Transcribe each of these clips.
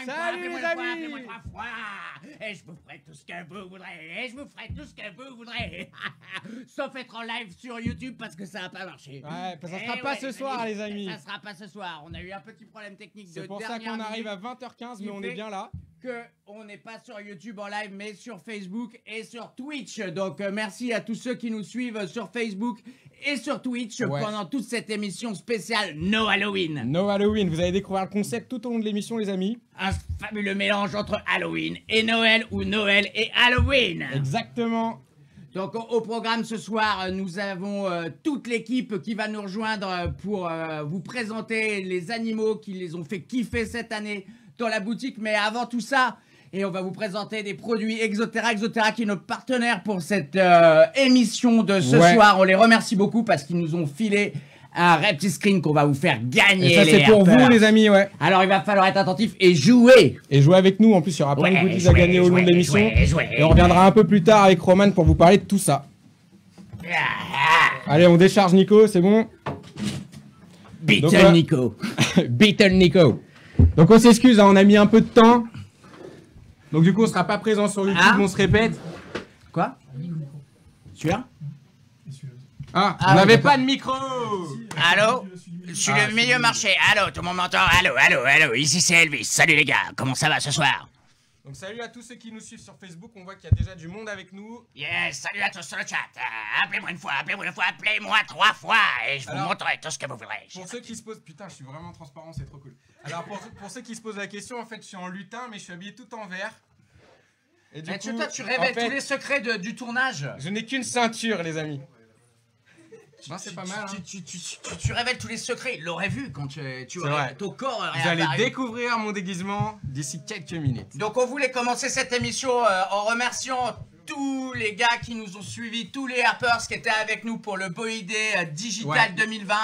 une fois, Salut appelez-moi les une fois, amis. appelez-moi 3 fois. Et je vous ferai tout ce que vous voudrez. Et je vous ferai tout ce que vous voudrez. Sauf être en live sur YouTube parce que ça n'a pas marché. Ouais, ça Eh sera pas ouais, ce soir, les amis. Ça sera pas ce soir. On a eu un petit problème technique de C'est pour ça dernière qu'on arrive minute à 20h15, qui mais on fait est bien là. que on n'est pas sur YouTube en live, mais sur Facebook et sur Twitch. Donc merci à tous ceux qui nous suivent sur Facebook et sur Twitch pendant toute cette émission spéciale No Halloween. No Halloween, vous allez découvrir le concept tout au long de l'émission, les amis. Un fabuleux mélange entre Halloween et Noël ou Noël et Halloween. Exactement. Donc au programme ce soir, nous avons toute l'équipe qui va nous rejoindre pour vous présenter les animaux qui les ont fait kiffer cette année dans la boutique. Mais avant tout ça, et on va vous présenter des produits Exotera. Exotera qui est notre partenaire pour cette émission de ce soir. On les remercie beaucoup parce qu'ils nous ont filé un Repti Screen qu'on va vous faire gagner. Et ça, c'est pour vous, les amis, ouais. Alors, il va falloir être attentif et jouer. Et jouer avec nous. En plus, il y aura plein de goodies à gagner au long de l'émission. Et on reviendra un peu plus tard avec Roman pour vous parler de tout ça. Allez, on décharge Nico, c'est bon? Beatle Nico. Beatle Nico. Donc, on s'excuse, hein, on a mis un peu de temps. Donc, du coup, on sera pas présent sur YouTube, on se répète. Quoi? Sûr? Ah, on n'avait pas de micro. Allô? Sur le milieu marché. Allô, tout le monde m'entend? Allô, ici c'est Elvis. Salut les gars, comment ça va ce soir? Donc salut à tous ceux qui nous suivent sur Facebook, on voit qu'il y a déjà du monde avec nous. Yes, salut à tous sur le chat. Appelez-moi une fois, appelez-moi 3 fois et je vous montrerai tout ce que vous voudrez. Pour ceux qui se posent... Putain, je suis vraiment transparent, c'est trop cool. Alors pour ceux qui se posent la question, en fait, je suis en lutin, mais je suis habillé tout en vert. Et du coup, toi, tu révèles tous les secrets du tournage. Je n'ai qu'une ceinture, les amis. Non, c'est pas mal. Tu révèles tous les secrets. Il l'aurait vu quand tu aurais ton corps. Vous allez découvrir mon déguisement d'ici quelques minutes. Donc on voulait commencer cette émission en remerciant tous les gars qui nous ont suivis, tous les harpers qui étaient avec nous pour le Boïdé Digital 2020.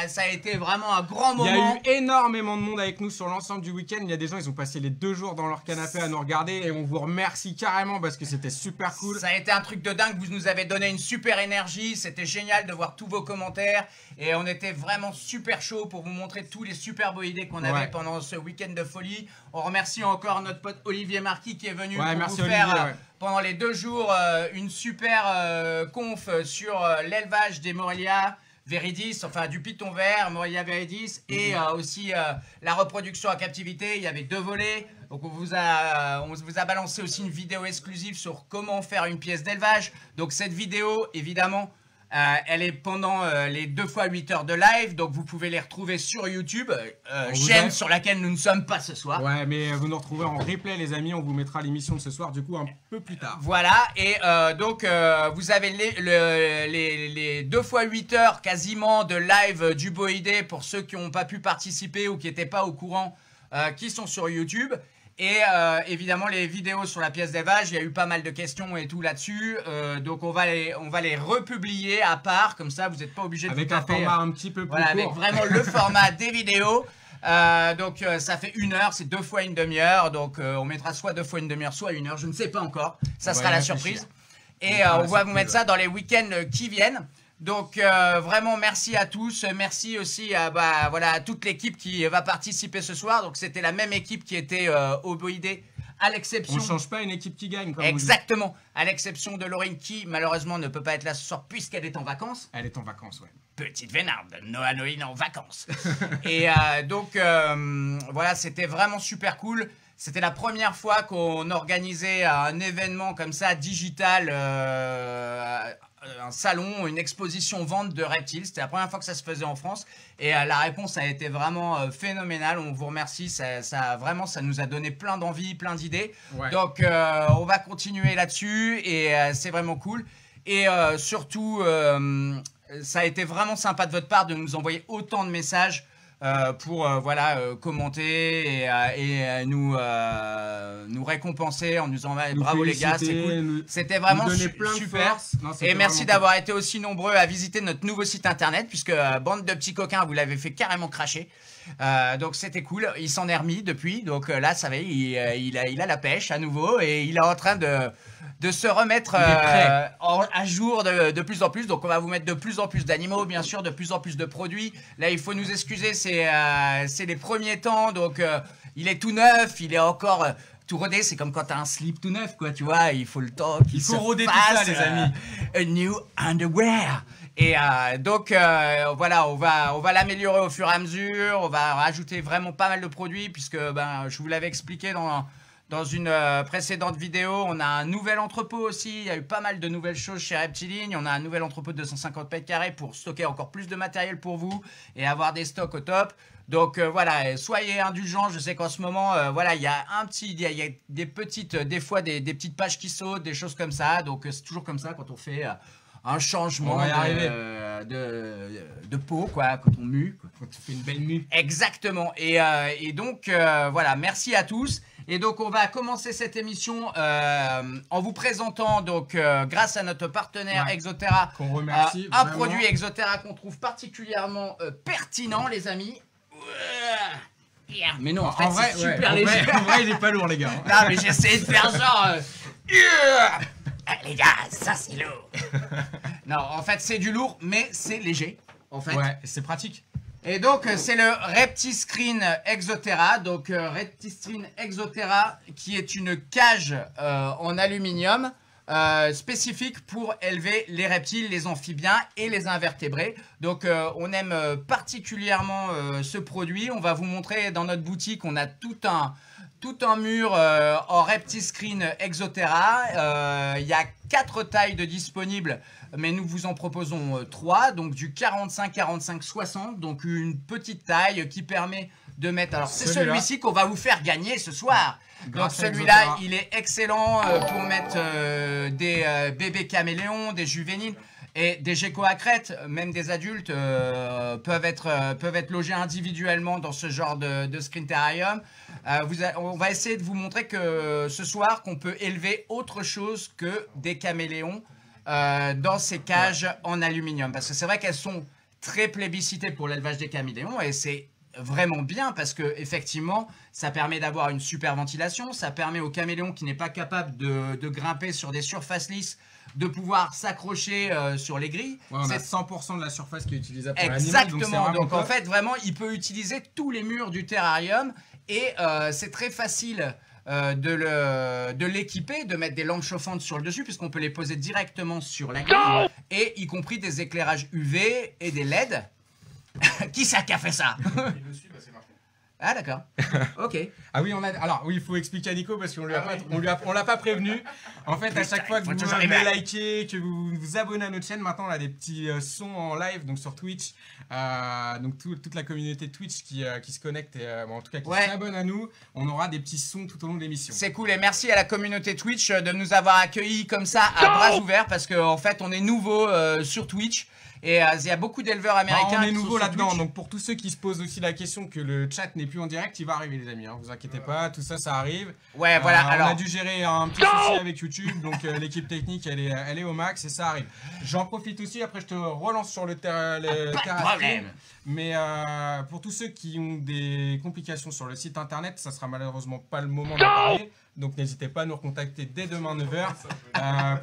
Ça a été vraiment un grand moment. Il y a eu énormément de monde avec nous sur l'ensemble du week-end. Il y a des gens, ils ont passé les 2 jours dans leur canapé à nous regarder et on vous remercie carrément parce que c'était super cool. Ça a été un truc de dingue, vous nous avez donné une super énergie, c'était génial de voir tous vos commentaires et on était vraiment super chaud pour vous montrer tous les super Boïdés qu'on avait pendant ce week-end de folie. On remercie encore notre pote Olivier Marquis qui est venu pour vous faire pendant les 2 jours une super conf sur l'élevage des Morelia Viridis, enfin du python vert, Morelia Viridis, et aussi la reproduction à captivité. Il y avait 2 volets. Donc on vous a balancé aussi une vidéo exclusive sur comment faire une pièce d'élevage. Donc cette vidéo, évidemment, elle est pendant les 2 fois 8 heures de live, donc vous pouvez les retrouver sur YouTube, chaîne sur laquelle nous ne sommes pas ce soir. Ouais, mais vous nous retrouvez en replay, les amis, on vous mettra l'émission de ce soir, du coup, un peu plus tard. Voilà, et donc vous avez les 2 fois 8 heures quasiment de live du Boïdé pour ceux qui n'ont pas pu participer ou qui n'étaient pas au courant, qui sont sur YouTube. Et évidemment les vidéos sur la pièce d'élevage, il y a eu pas mal de questions et tout là-dessus, donc on va les republier à part, comme ça vous n'êtes pas obligé de avec un format un petit peu plus court. Avec vraiment le format des vidéos. Donc ça fait 1 heure, c'est 2 fois une demi-heure, donc on mettra soit 2 fois une demi-heure, soit 1 heure, je ne sais pas encore, ça sera la surprise. Et on va vous mettre ça dans les week-ends qui viennent. Donc vraiment merci à tous, merci aussi à, à toute l'équipe qui va participer ce soir. Donc c'était la même équipe qui était au Boïdé, à l'exception... On ne change pas une équipe qui gagne, comme exactement, à l'exception de Laurine qui malheureusement ne peut pas être là ce soir puisqu'elle est en vacances. Elle est en vacances, ouais. Petite vénarde, Noël en vacances. Et donc voilà, c'était vraiment super cool. C'était la première fois qu'on organisait un événement comme ça, digital, un salon, une exposition vente de reptiles. C'était la première fois que ça se faisait en France. Et la réponse a été vraiment phénoménale. On vous remercie. Ça nous a donné plein d'envie, plein d'idées. Ouais. Donc, on va continuer là-dessus. Et c'est vraiment cool. Et surtout, ça a été vraiment sympa de votre part de nous envoyer autant de messages. Pour commenter et nous récompenser en nous disant bravo les gars, c'est cool. C'était vraiment super. Et merci d'avoir été aussi nombreux à visiter notre nouveau site internet puisque bande de petits coquins, vous l'avez fait carrément cracher. Donc c'était cool, il s'en est remis depuis, donc là ça va, il a la pêche à nouveau et il est en train de se remettre à jour de plus en plus. Donc on va vous mettre de plus en plus d'animaux, bien sûr, de plus en plus de produits. Là il faut nous excuser, c'est les premiers temps, donc il est tout neuf, il est encore tout rodé. C'est comme quand t'as un slip tout neuf, quoi, tu vois. Il faut le temps qu'il se roder tout fasse, ça, les amis. A new underwear. Et donc voilà, on va l'améliorer au fur et à mesure. On va rajouter vraiment pas mal de produits puisque je vous l'avais expliqué dans une précédente vidéo. On a un nouvel entrepôt aussi. Il y a eu pas mal de nouvelles choses chez Reptiline. On a un nouvel entrepôt de 250 mètres carrés pour stocker encore plus de matériel pour vous et avoir des stocks au top. Donc voilà, soyez indulgents. Je sais qu'en ce moment, voilà, il y a des petites, des fois des petites pages qui sautent, des choses comme ça. Donc c'est toujours comme ça quand on fait un changement de peau, quoi, quand on mue, quoi. Quand tu fais une belle mue. Exactement. Et donc voilà, merci à tous. Et donc on va commencer cette émission en vous présentant donc grâce à notre partenaire Exoterra, qu'on remercie un vraiment. produit Exoterra qu'on trouve particulièrement pertinent, les amis. Mais non, en fait, vrai, c'est super léger. En vrai, il est pas lourd, les gars. Non, mais j'essaie de faire genre. Les gars, ça c'est lourd. Non, en fait, c'est du lourd, mais c'est léger. En fait. Ouais, c'est pratique. Et donc, c'est le Reptiscreen Exoterra. Donc, Reptiscreen Exoterra, qui est une cage en aluminium spécifique pour élever les reptiles, les amphibiens et les invertébrés. Donc, on aime particulièrement ce produit. On va vous montrer dans notre boutique, on a tout un mur en Reptiscreen Exoterra. Il y a 4 tailles de disponibles, mais nous vous en proposons 3. Donc du 45, 45, 60. Donc une petite taille qui permet de mettre... Alors c'est celui-ci qu'on va vous faire gagner ce soir. Donc celui-là, il est excellent pour mettre des bébés caméléons, des juvéniles. Et des geckos à crête, même des adultes, peuvent être logés individuellement dans ce genre de screen terrarium. On va essayer de vous montrer que ce soir, qu'on peut élever autre chose que des caméléons dans ces cages en aluminium. Parce que c'est vrai qu'elles sont très plébiscitées pour l'élevage des caméléons et c'est vraiment bien parce que effectivement, ça permet d'avoir une super ventilation. Ça permet au caméléon qui n'est pas capable de grimper sur des surfaces lisses de pouvoir s'accrocher sur les grilles. Ouais, on a 100% de la surface qui est utilisable pour l'animal. Exactement. Donc en fait, vraiment, il peut utiliser tous les murs du terrarium et c'est très facile de l'équiper, de mettre des lampes chauffantes sur le dessus puisqu'on peut les poser directement sur la grille et y compris des éclairages UV et des LED. Qui c'est qui a fait ça? Ah d'accord. Ok. Ah oui, alors oui, il faut expliquer à Nico parce qu'on l'a pas prévenu. En fait, à chaque fois que vous me likez, que vous vous abonnez à notre chaîne, maintenant on a des petits sons en live donc sur Twitch. Donc toute la communauté Twitch qui se connecte et en tout cas qui s'abonne à nous, on aura des petits sons tout au long de l'émission. C'est cool et merci à la communauté Twitch de nous avoir accueillis comme ça à bras ouverts parce qu'en fait on est nouveau sur Twitch. Et il y a beaucoup d'éleveurs américains. On est nouveau là-dedans, donc pour tous ceux qui se posent aussi la question que le chat n'est plus en direct, il va arriver les amis, hein, vous inquiétez pas, tout ça arrive. Ouais, voilà. Alors, on a dû gérer un petit souci avec YouTube, donc l'équipe technique elle est au max et ça arrive. J'en profite aussi, après je te relance sur le terrain. Pas de problème. Mais pour tous ceux qui ont des complications sur le site internet, ça sera malheureusement pas le moment d'en parler. Donc n'hésitez pas à nous recontacter dès demain 9h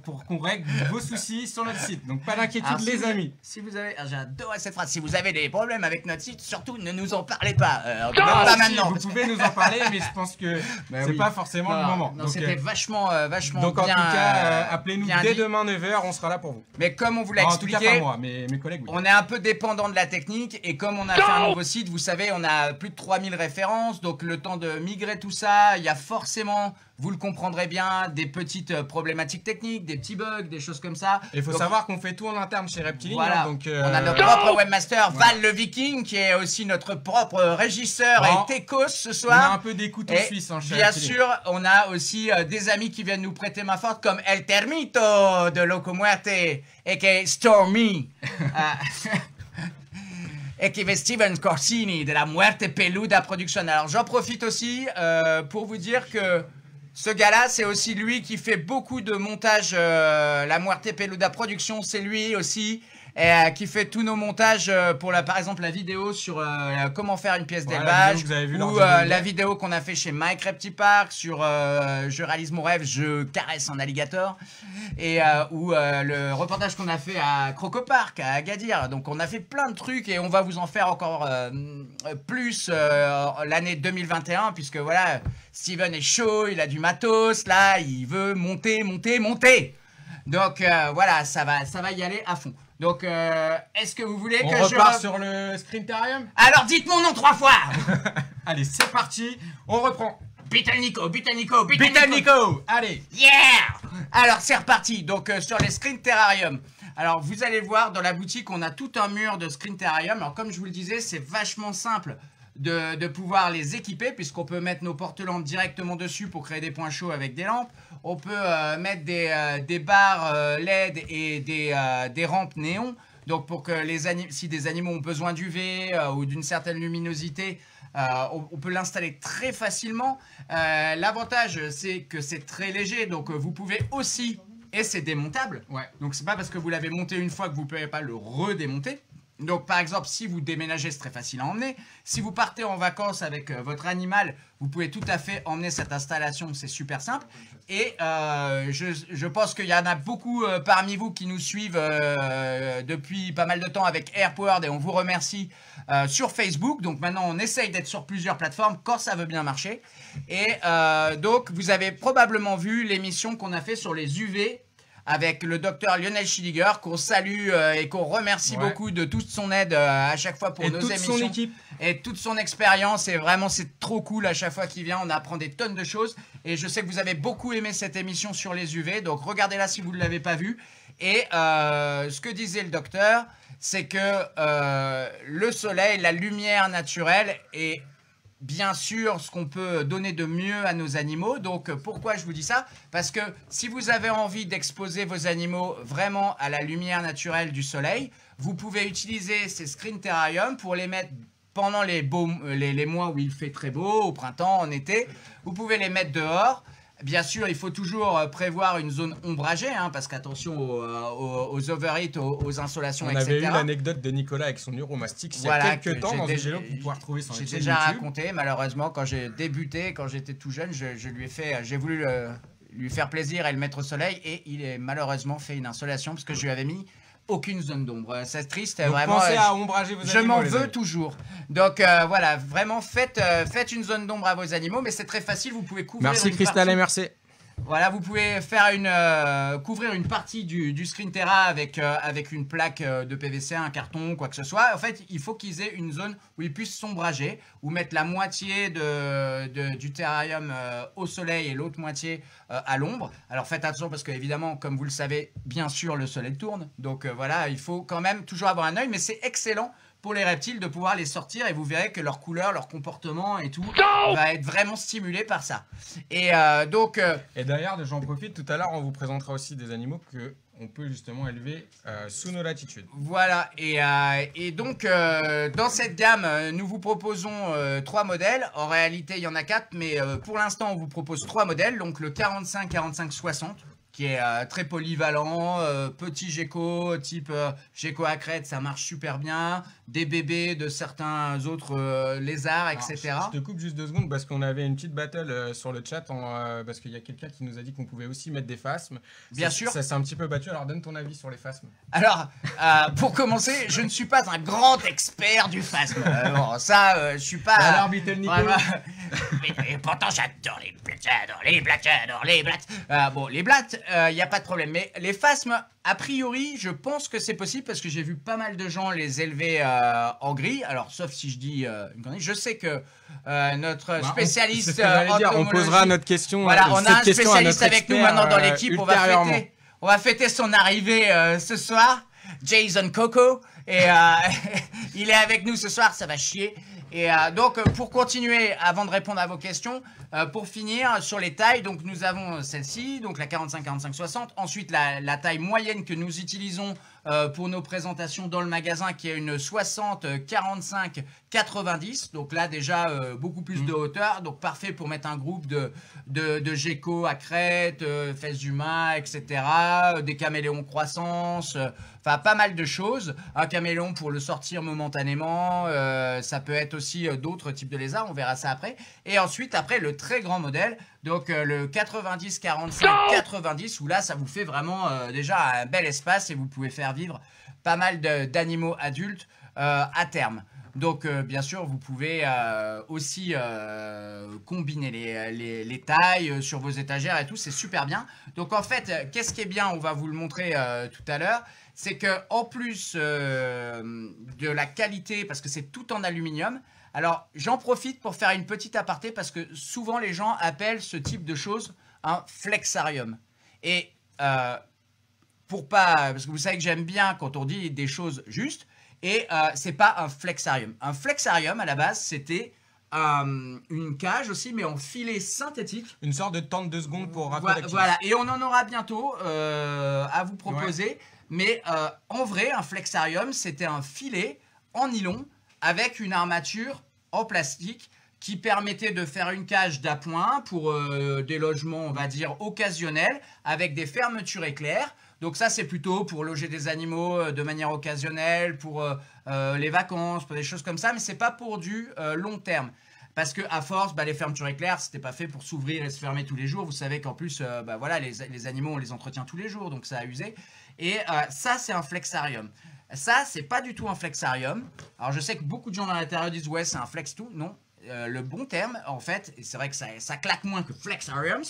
pour qu'on règle vos soucis sur notre site. Donc pas d'inquiétude les amis. Si vous avez, j'adore cette phrase, si vous avez des problèmes avec notre site, surtout ne nous en parlez pas. Pas maintenant. Vous pouvez nous en parler, mais je pense que c'est pas forcément le moment. Non, c'était vachement donc bien. Donc en tout cas, appelez-nous dès demain 9h, on sera là pour vous. Mais comme on vous l'a expliqué, en tout cas pas moi, mais mes collègues oui. On est un peu dépendant de la technique et comme on a fait un nouveau site, vous savez, on a plus de 3000 références, donc le temps de migrer tout ça, il y a forcément, vous le comprendrez bien, des petites problématiques techniques, des petits bugs, des choses comme ça. Il faut savoir qu'on fait tout en interne chez Reptiline. Voilà, hein, donc on a notre propre webmaster, Val le Viking, qui est aussi notre propre régisseur et Tekos ce soir. On a un peu des couteaux suisses hein, chez bien Reptiline. sûr, on a aussi des amis qui viennent nous prêter main forte, comme El Termito de Loco Muerte, a.k.a. Stormy. Et qui est Steven Corsini de la Muerte Peluda Production. Alors j'en profite aussi pour vous dire que ce gars-là, c'est aussi lui qui fait beaucoup de montage. La Muerte Peluda Production, c'est lui aussi. qui fait tous nos montages pour par exemple la vidéo sur comment faire une pièce d'élevage, ou la vidéo qu'on a fait chez Mike Repti Park sur je réalise mon rêve, je caresse un alligator, et ou le reportage qu'on a fait à Croco Park à Agadir. Donc on a fait plein de trucs et on va vous en faire encore plus l'année 2021, puisque voilà, Steven est chaud, il a du matos, là il veut monter. Donc voilà, ça va y aller à fond. Donc est-ce que vous voulez que on repart sur le Screenterium? Alors dites mon nom 3 fois. Allez, c'est parti, on reprend. Nico. Allez. Yeah. Alors c'est reparti. Donc sur les Screenterrarium. Alors vous allez voir dans la boutique, on a tout un mur de Screenterrarium. Alors comme je vous le disais, c'est vachement simple de pouvoir les équiper, puisqu'on peut mettre nos porte-lampes directement dessus pour créer des points chauds avec des lampes. On peut mettre des barres LED et des rampes néons. Donc pour que si des animaux ont besoin d'UV ou d'une certaine luminosité, on peut l'installer très facilement. L'avantage, c'est que c'est très léger, donc vous pouvez aussi, et c'est démontable. Ouais. Donc c'est pas parce que vous l'avez monté une fois que vous ne pouvez pas le redémonter. Donc par exemple, si vous déménagez, c'est très facile à emmener. Si vous partez en vacances avec votre animal, vous pouvez tout à fait emmener cette installation, c'est super simple. Et je pense qu'il y en a beaucoup parmi vous qui nous suivent depuis pas mal de temps avec Airpowered, et on vous remercie sur Facebook. Donc maintenant, on essaye d'être sur plusieurs plateformes quand ça veut bien marcher. Et donc, vous avez probablement vu l'émission qu'on a fait sur les UV avec le docteur Lionel Schilliger, qu'on salue et qu'on remercie beaucoup de toute son aide à chaque fois pour nos émissions. Son équipe. Et toute son expérience. Et vraiment, c'est trop cool à chaque fois qu'il vient. On apprend des tonnes de choses. Et je sais que vous avez beaucoup aimé cette émission sur les UV. Donc regardez-la si vous ne l'avez pas vue. Et ce que disait le docteur, c'est que le soleil, la lumière naturelle est bien sûr ce qu'on peut donner de mieux à nos animaux. Donc pourquoi je vous dis ça? Parce que si vous avez envie d'exposer vos animaux vraiment à la lumière naturelle du soleil, vous pouvez utiliser ces Screenterrarium pour les mettre pendant les mois où il fait très beau, au printemps, en été. Vous pouvez les mettre dehors. Bien sûr, il faut toujours prévoir une zone ombragée, hein, parce qu'attention aux overheat, aux insolations, etc. On avait eu l'anecdote de Nicolas avec son neuromastic il y a quelques temps dans Vigélo, pour pouvoir trouver sur J'ai déjà raconté, malheureusement, quand j'ai débuté, quand j'étais tout jeune, j'ai voulu lui faire plaisir et le mettre au soleil, et il a malheureusement fait une insolation parce que je lui avais mis aucune zone d'ombre. C'est triste. Donc vraiment, pensez à ombrager vos animaux. Je m'en veux toujours. Donc voilà, vraiment faites une zone d'ombre à vos animaux, mais c'est très facile. Vous pouvez couvrir. Merci Christelle et merci. Voilà, vous pouvez faire couvrir une partie du Screenterra avec une plaque de PVC, un carton, quoi que ce soit. En fait, il faut qu'ils aient une zone où ils puissent s'ombrager, ou mettre la moitié du terrarium au soleil et l'autre moitié à l'ombre. Alors faites attention parce que évidemment, comme vous le savez, bien sûr, le soleil tourne. Donc voilà, il faut quand même toujours avoir un œil, mais c'est excellent pour les reptiles de pouvoir les sortir, et vous verrez que leur couleur, leur comportement et tout va être vraiment stimulé par ça. Et donc... Et d'ailleurs, j'en profite, tout à l'heure, on vous présentera aussi des animaux que on peut justement élever sous nos latitudes. Voilà, et donc dans cette gamme, nous vous proposons 3 modèles. En réalité, il y en a 4, mais pour l'instant, on vous propose 3 modèles. Donc le 45, 45, 60, qui est très polyvalent, petit gecko, type gecko à crête, ça marche super bien, des bébés de certains autres lézards, etc. Alors, je te coupe juste 2 secondes parce qu'on avait une petite battle sur le chat, parce qu'il y a quelqu'un qui nous a dit qu'on pouvait aussi mettre des phasmes. Bien sûr. Ça s'est un petit peu battu, alors donne ton avis sur les phasmes. Alors, pour commencer, je ne suis pas un grand expert du phasme. Bon, ça, je suis pas... Alors, Beatle Nico. Mais pourtant, j'adore les blattes. Bon, les blattes, il n'y a pas de problème. Mais les phasmes, a priori, je pense que c'est possible parce que j'ai vu pas mal de gens les élever on grille. Alors, sauf si je dis une connerie. Je sais que notre spécialiste on posera notre question. Voilà, on a un spécialiste avec nous maintenant dans l'équipe. On va fêter son arrivée ce soir. Jason Coco. Et il est avec nous ce soir, ça va chier. Et donc, pour continuer, avant de répondre à vos questions, pour finir, sur les tailles, donc nous avons celle-ci, donc la 45-45-60. Ensuite, la taille moyenne que nous utilisons pour nos présentations dans le magasin, qui est une 60-45-90. Donc là, déjà, beaucoup plus de hauteur. Donc, parfait pour mettre un groupe de geckos à crête, fesses d'humain, etc. Des caméléons croissance, enfin, pas mal de choses. Un caméléon pour le sortir momentanément. Ça peut être aussi d'autres types de lézards. On verra ça après. Et ensuite, après, le très grand modèle. Donc, le 90-45-90, où là, ça vous fait vraiment déjà un bel espace et vous pouvez faire vivre pas mal d'animaux adultes à terme. Donc, bien sûr, vous pouvez aussi combiner les tailles sur vos étagères et tout. C'est super bien. Donc, en fait, qu'est-ce qui est bien? On va vous le montrer tout à l'heure. C'est qu'en plus de la qualité, parce que c'est tout en aluminium, alors j'en profite pour faire une petite aparté parce que souvent les gens appellent ce type de choses un flexarium. Et pour pas, parce que vous savez que j'aime bien quand on dit des choses justes, et c'est pas un flexarium. Un flexarium à la base c'était une cage aussi, mais en filet synthétique. Une sorte de tente de seconde pour raccord. Voilà, et on en aura bientôt à vous proposer. Ouais. Mais en vrai, un flexarium, c'était un filet en nylon avec une armature en plastique qui permettait de faire une cage d'appoint pour des logements, on va dire, occasionnels, avec des fermetures éclairs. Donc ça, c'est plutôt pour loger des animaux de manière occasionnelle, pour les vacances, pour des choses comme ça, mais c'est pas pour du long terme. Parce que à force, les fermetures éclairs, c'était pas fait pour s'ouvrir et se fermer tous les jours. Vous savez qu'en plus, voilà, les animaux, on les entretient tous les jours, donc ça a usé. Et ça, c'est un flexarium. Ça, c'est pas du tout un flexarium. Alors, je sais que beaucoup de gens dans l'intérieur disent « Ouais, c'est un flex tout ». Non, le bon terme, en fait, et c'est vrai que ça claque moins que flexariums,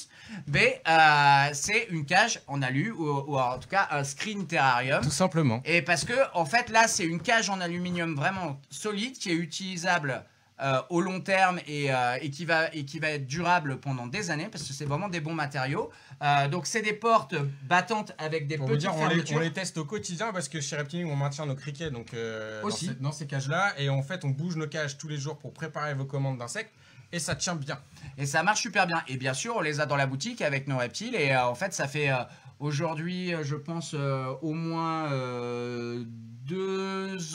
mais c'est une cage en alu, ou en tout cas un screen terrarium. Tout simplement. Et parce que, en fait, là, c'est une cage en aluminium vraiment solide qui est utilisable au long terme et qui va être durable pendant des années parce que c'est vraiment des bons matériaux. Donc c'est des portes battantes avec des petites fermetures. On les teste au quotidien parce que chez Reptiling on maintient nos criquets donc, dans ces cages-là et en fait on bouge nos cages tous les jours pour préparer vos commandes d'insectes et ça tient bien. Et ça marche super bien. Et bien sûr on les a dans la boutique avec nos reptiles et en fait ça fait aujourd'hui je pense au moins 2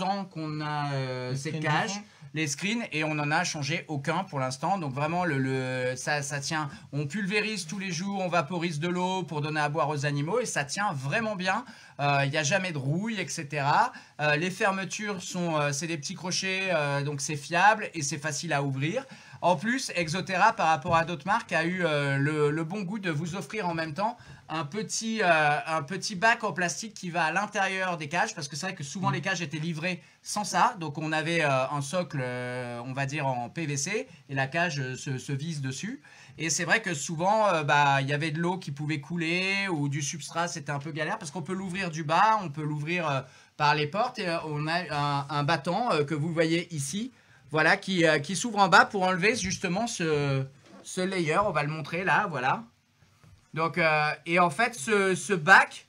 ans qu'on a ces cages. Les screens et on n'en a changé aucun pour l'instant. Donc vraiment, ça tient. On pulvérise tous les jours, on vaporise de l'eau pour donner à boire aux animaux et ça tient vraiment bien. Il n'y a jamais de rouille, etc. Les fermetures c'est des petits crochets, donc c'est fiable et c'est facile à ouvrir. En plus, Exoterra, par rapport à d'autres marques, a eu le bon goût de vous offrir en même temps un petit bac en plastique qui va à l'intérieur des cages, parce que c'est vrai que souvent les cages étaient livrées sans ça, donc on avait un socle, on va dire en PVC, et la cage se visse dessus. Et c'est vrai que souvent, il y avait de l'eau qui pouvait couler, ou du substrat, c'était un peu galère, parce qu'on peut l'ouvrir du bas, on peut l'ouvrir par les portes, et on a un battant que vous voyez ici, voilà, qui s'ouvre en bas pour enlever justement ce layer, on va le montrer là, voilà. Donc, et en fait, ce bac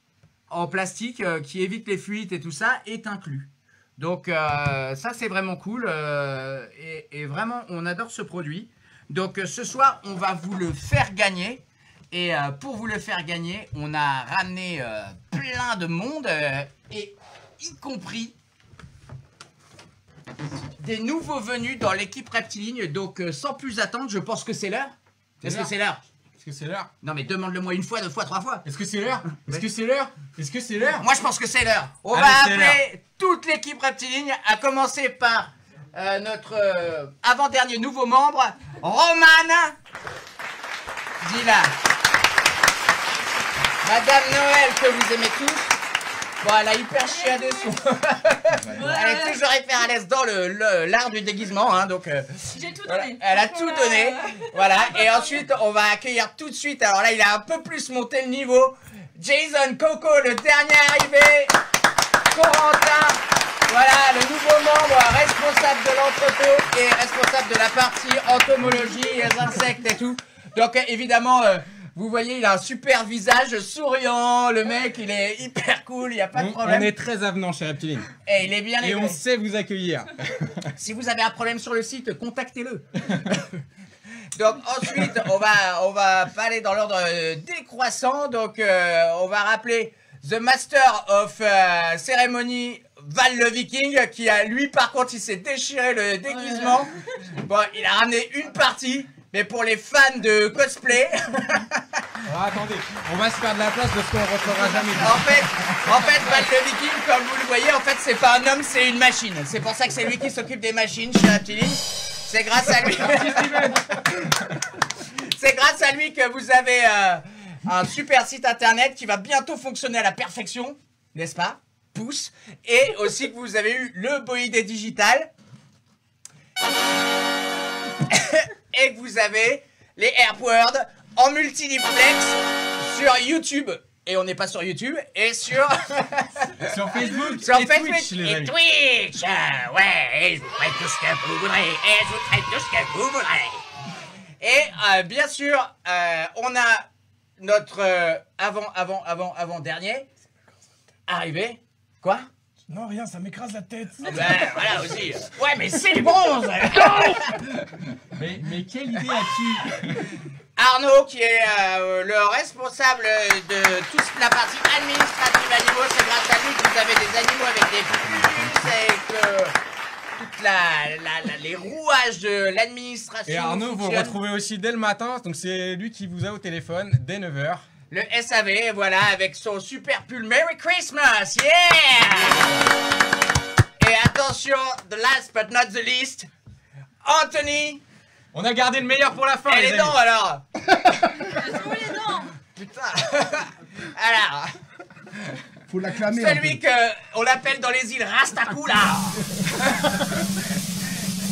en plastique qui évite les fuites et tout ça est inclus. Donc, ça, c'est vraiment cool. Et vraiment, on adore ce produit. Donc, ce soir, on va vous le faire gagner. Et pour vous le faire gagner, on a ramené plein de monde, et y compris des nouveaux venus dans l'équipe Reptiling. Donc, sans plus attendre, je pense que c'est l'heure. Est-ce que c'est l'heure ? Est-ce que c'est l'heure? Non mais demande-le-moi 1 fois, 2 fois, 3 fois. Est-ce que c'est l'heure? Est-ce que c'est l'heure? Est-ce que c'est l'heure? Moi je pense que c'est l'heure. On va appeler toute l'équipe Reptiling, à commencer par notre avant-dernier nouveau membre, Roman. Dis-là. Madame Noël que vous aimez tous. Bon, elle a hyper chiadé son... Elle est toujours hyper à l'aise dans l'art du déguisement, hein, donc... J'ai tout voilà, donné. elle a tout donné, voilà. Et ensuite, on va accueillir tout de suite, alors là, il a un peu plus monté le niveau, Jason Coco, le dernier arrivé, Corentin, voilà, le nouveau membre responsable de l'entrepôt et responsable de la partie entomologie, les insectes et tout. Donc, évidemment... Vous voyez, il a un super visage souriant. Le mec, il est hyper cool, il n'y a pas de problème. On est très avenant chez Reptiline. Et il est bien Et on sait vous accueillir. Si vous avez un problème sur le site, contactez-le. Donc ensuite, on va aller dans l'ordre décroissant. Donc on va rappeler The Master of Ceremony, Val le Viking, qui a lui par contre il s'est déchiré le déguisement. Bon, il a ramené une partie, mais pour les fans de cosplay. Alors, attendez, on va se faire de la place parce qu'on ne rentrera jamais. En fait, Val le Viking, comme vous le voyez, en fait c'est pas un homme, c'est une machine. C'est pour ça que c'est lui qui s'occupe des machines chez Reptiline. C'est grâce à lui. C'est grâce à lui que vous avez un super site internet qui va bientôt fonctionner à la perfection, n'est-ce pas? Pouce. Et aussi que vous avez eu le Boïdé digital. Et que vous avez les AirPods en multidiplex sur YouTube. Et on n'est pas sur YouTube, et sur... sur Facebook, sur et Facebook Twitch, les amis. Et Twitch, ouais, et je vous ferai tout ce que vous voudrez, et je vous ferai tout ce que vous voudrez. Et bien sûr, on a notre avant-dernier arrivé. Quoi? Non, rien, ça m'écrase la tête. Ben voilà aussi. Ouais, mais c'est du bronze. Mais quelle idée as-tu? Arnaud, qui est le responsable de toute la partie administrative animaux, c'est grâce à lui que vous avez des animaux avec des puces et que toutes les rouages de l'administration. Et Arnaud, vous fonctionnent. retrouvez aussi dès le matin, donc c'est lui qui vous a au téléphone dès 9h. Le SAV, voilà, avec son super pull Merry Christmas, yeah! Et attention, the last but not the least, Anthony. On a gardé le meilleur pour la fin, Et les dents alors? Laisse-moi les dents. Putain. Alors, Faut l'acclamer. un celui peu. qu'on appelle dans les îles Rastakula.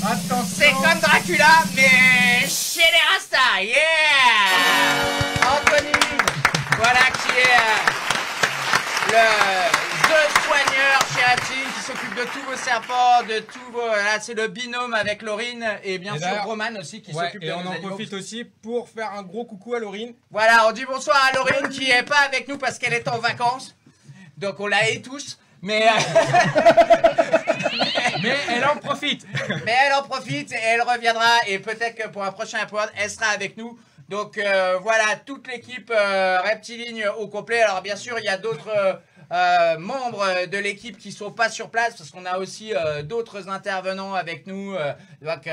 Attention. C'est comme Dracula, mais chez les Rastas, yeah! Anthony, voilà qui est le soigneur chez Reptiline qui s'occupe de tous vos serpents, de tous vos... Là, c'est le binôme avec Laurine et bien sûr Roman aussi qui s'occupe de et nos on en animaux. profite aussi pour faire un gros coucou à Laurine. Voilà, on dit bonsoir à Laurine qui est pas avec nous parce qu'elle est en vacances. Donc on la hait tous, mais... Mais elle en profite. Mais elle en profite et elle reviendra et peut-être que pour un prochain épisode, elle sera avec nous. Donc voilà, toute l'équipe Reptiline au complet. Alors bien sûr, il y a d'autres membres de l'équipe qui sont pas sur place parce qu'on a aussi d'autres intervenants avec nous, donc,